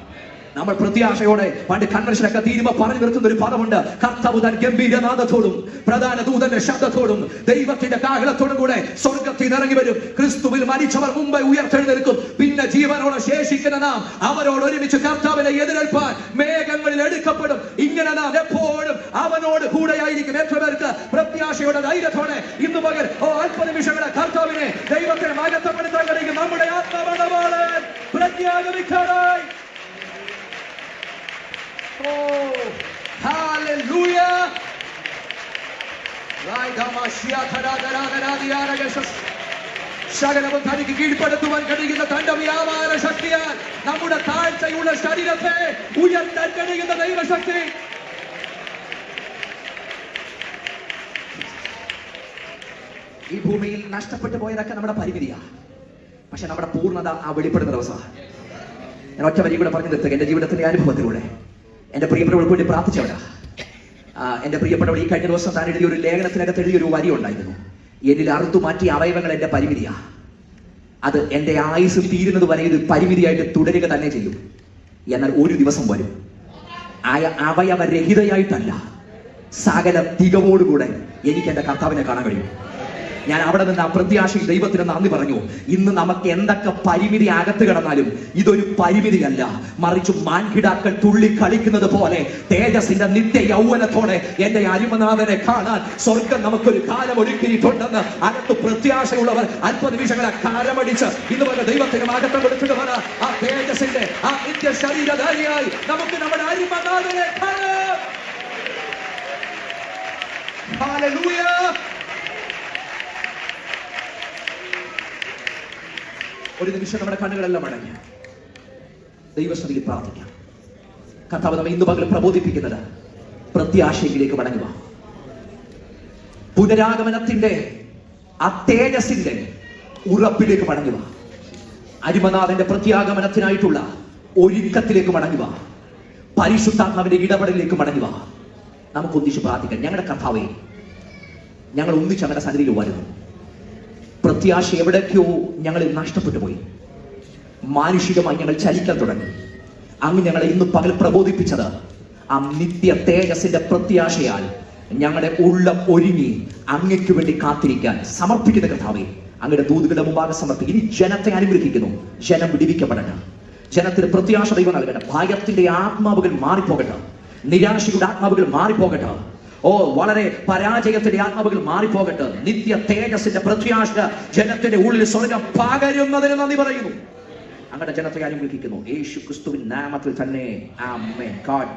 നമ്മൾ പ്രത്യാശയോടെ പണ്ട് കൺവെൻഷനൊക്കെ തീരുമ്പോ പറഞ്ഞു നിർത്തുന്ന ഒരു പദമുണ്ട്, കർത്താവ് തൻ ഗംഭീരനാദത്തോടും പ്രധാന ദൂതന്റെ ശബ്ദത്തോടും ദൈവത്തിന്റെ കാഹളത്തോടും കൂടെ സ്വർഗത്തിൽ ഇറങ്ങി വരും. ക്രിസ്തുവിൽ മരിച്ചവർ മുമ്പേ ഉയർത്തെഴുന്നേൽക്കും. പിന്നെ ജീവനോട് ശേഷിക്കുന്ന നാം അവരോട് ഒരുമിച്ച് കർത്താവിനെ എതിരേൽപ്പാൻ മേഘങ്ങളിൽ എടുക്കപ്പെടും. ഇങ്ങനെ നാം എപ്പോഴും അവനോട് കൂടെയായിരിക്കും. എത്ര പേർക്ക് പ്രത്യാശയുടെ ധൈര്യത്തോടെ ഇന്ന് പകൽ അല്പനിമിഷങ്ങളെ കർത്താവിനെ ദൈവത്തെ മഹത്വപ്പെടുത്താൻ കഴിയും? നമ്മുടെ ആത്മാവണമാണ് പ്രത്യാഗമിക്കാനായി. Oh, hallelujah! സകലവും തനിക്ക് കീഴ്പ്പെടുത്തുവാൻ കഴിയുന്ന തന്റെ വ്യാപാര ശക്തിയാൽ നമ്മുടെ താഴ്ചയുള്ള ശരീരത്തെ ഉയർത്താൻ കഴിയുന്ന ദൈവശക്തി. ഈ ഭൂമിയിൽ നഷ്ടപ്പെട്ടു പോയതൊക്കെ നമ്മുടെ പരിമിതിയാണ്. പക്ഷെ നമ്മുടെ പൂർണ്ണത ആ വെളിപ്പെടുന്ന ദിവസമാണ്. ഞാൻ ഒറ്റ വരി കൂടെ പറഞ്ഞു നിർത്തുക. എന്റെ ജീവിതത്തിന്റെ അനുഭവത്തിലൂടെ എന്റെ പ്രിയപ്പെട്ടവർക്ക് വേണ്ടി പ്രാർത്ഥിച്ചവരാ. എന്റെ പ്രിയപ്പെട്ടവർ ഈ കഴിഞ്ഞ ദിവസം താൻ എഴുതിയ ഒരു ലേഖനത്തിനകത്ത് എഴുതിയൊരു വരി ഉണ്ടായിരുന്നു, എന്നിൽ അറുത്തു മാറ്റിയ അവയവങ്ങൾ എന്റെ പരിമിതിയാ, അത് എന്റെ ആയുസ് തീരുന്നത് വരെ ഇത് പരിമിതിയായിട്ട് തുടരുക തന്നെ ചെയ്യും. എന്നാൽ ഒരു ദിവസം വരും, അവയവരഹിതയായിട്ടല്ല, സകല തികവോടുകൂടെ എനിക്ക് എന്റെ കർത്താവിനെ കാണാൻ കഴിയും. ഞാൻ അവിടെ നിന്ന് ആ പ്രത്യാശയിൽ ദൈവത്തിന് നന്ദി പറഞ്ഞു. ഇന്ന് നമുക്ക് എന്തൊക്കെ പരിമിതി അകത്ത് കിടന്നാലും ഇതൊരു പരിമിതിയല്ല, മറിച്ച് മാൻകിടാക്കൾ തുള്ളി കളിക്കുന്നത് പോലെ തേജസ്സിന്റെ നിത്യ യൗവനത്തോടെ എന്റെ അരുമനാഥനെ കാണാൻ സ്വർഗം നമുക്കൊരു കാലം ഒരുക്കിയിട്ടുണ്ടെന്ന് അകത്ത് പ്രത്യാശയുള്ളവർ അല്പനിമിഷങ്ങളെ കാലമടിച്ച് ഇന്ന് പോലെ ദൈവത്തിന് മഹത്വം കൊടുത്തിട്ട് പറ, ആ തേജസ്സിന്റെ ആ നിത്യ ശരീരധാരിയായി നമുക്ക് നമ്മുടെ അരുമനാഥനെ കാണാം. ഹല്ലേലൂയ. ഒരു നിമിഷം നമ്മുടെ കണ്ണുകളെല്ലാം അടങ്ങി ദൈവസന്നിധിയിൽ പ്രാർത്ഥിക്കാം. കർത്താവ് നമ്മെ ഇന്ന് പകൽ പ്രബോധിപ്പിക്കുന്നത് പ്രത്യാശയിലേക്ക് മടങ്ങുക. പുനരാഗമനത്തിന്റെ ആ തേജസ്സിന്റെ ഉറപ്പിലേക്ക് മടങ്ങുക. അരുമനാഥന്റെ പ്രത്യാഗമനത്തിനായിട്ടുള്ള ഒരുക്കത്തിലേക്ക് മടങ്ങുക. പരിശുദ്ധാത്മാവിന്റെ ഇടപെടലിലേക്ക് മടങ്ങുക. നമുക്ക് ഒന്നിച്ച് പ്രാർത്ഥിക്കാം. ഞങ്ങളുടെ കർത്താവേ, ഞങ്ങൾ ഒന്നിച്ച് അങ്ങനെ സന്നിധിയിൽ വരുന്നു. പ്രത്യാശ എവിടേക്കോ ഞങ്ങളിൽ നഷ്ടപ്പെട്ടു പോയി. മാനുഷികമായി ഞങ്ങൾ ചലിക്കാൻ തുടങ്ങി. അങ്ങ് ഞങ്ങളെ ഇന്ന് പകൽ പ്രബോധിപ്പിച്ചത് ആ നിത്യ തേജസ്സിന്റെ പ്രത്യാശയാൽ ഞങ്ങളുടെ ഉള്ളം ഒരുങ്ങി അങ്ങയ്ക്ക് വേണ്ടി കാത്തിരിക്കാൻ സമർപ്പിക്കുന്ന കർത്താവേ, അങ്ങയുടെ ദൂതുകളുടെ മുമ്പാകെ സമർപ്പിക്കും. ഇനി ജനത്തെ അനുഗ്രഹിക്കുന്നു. ജനം വിടിവിക്കപ്പെടട്ടെ. ജനത്തിന് പ്രത്യാശ ദൈവം നൽകട്ടെ. ഭയത്തിന്റെ ആത്മാവുകൾ മാറിപ്പോകട്ടെ. നിരാശയുടെ ആത്മാവുകൾ മാറിപ്പോകട്ടെ. വളരെ പരാജയത്തിന്റെ ആത്മാവുകൾ മാറിപ്പോകട്ടെ. നിത്യ തേജസ്സിന്റെ പ്രത്യാശ ജനത്തിന്റെ ഉള്ളിൽ സ്വർഗം പകരുന്നതിന് നന്ദി പറയുന്നു. അങ്ങനെ ജനത്തെ അനുഗ്രഹിക്കുന്നു യേശു ക്രിസ്തുവിൻ നാമത്തിൽ തന്നെ. ആമേൻ. ഗോഡ്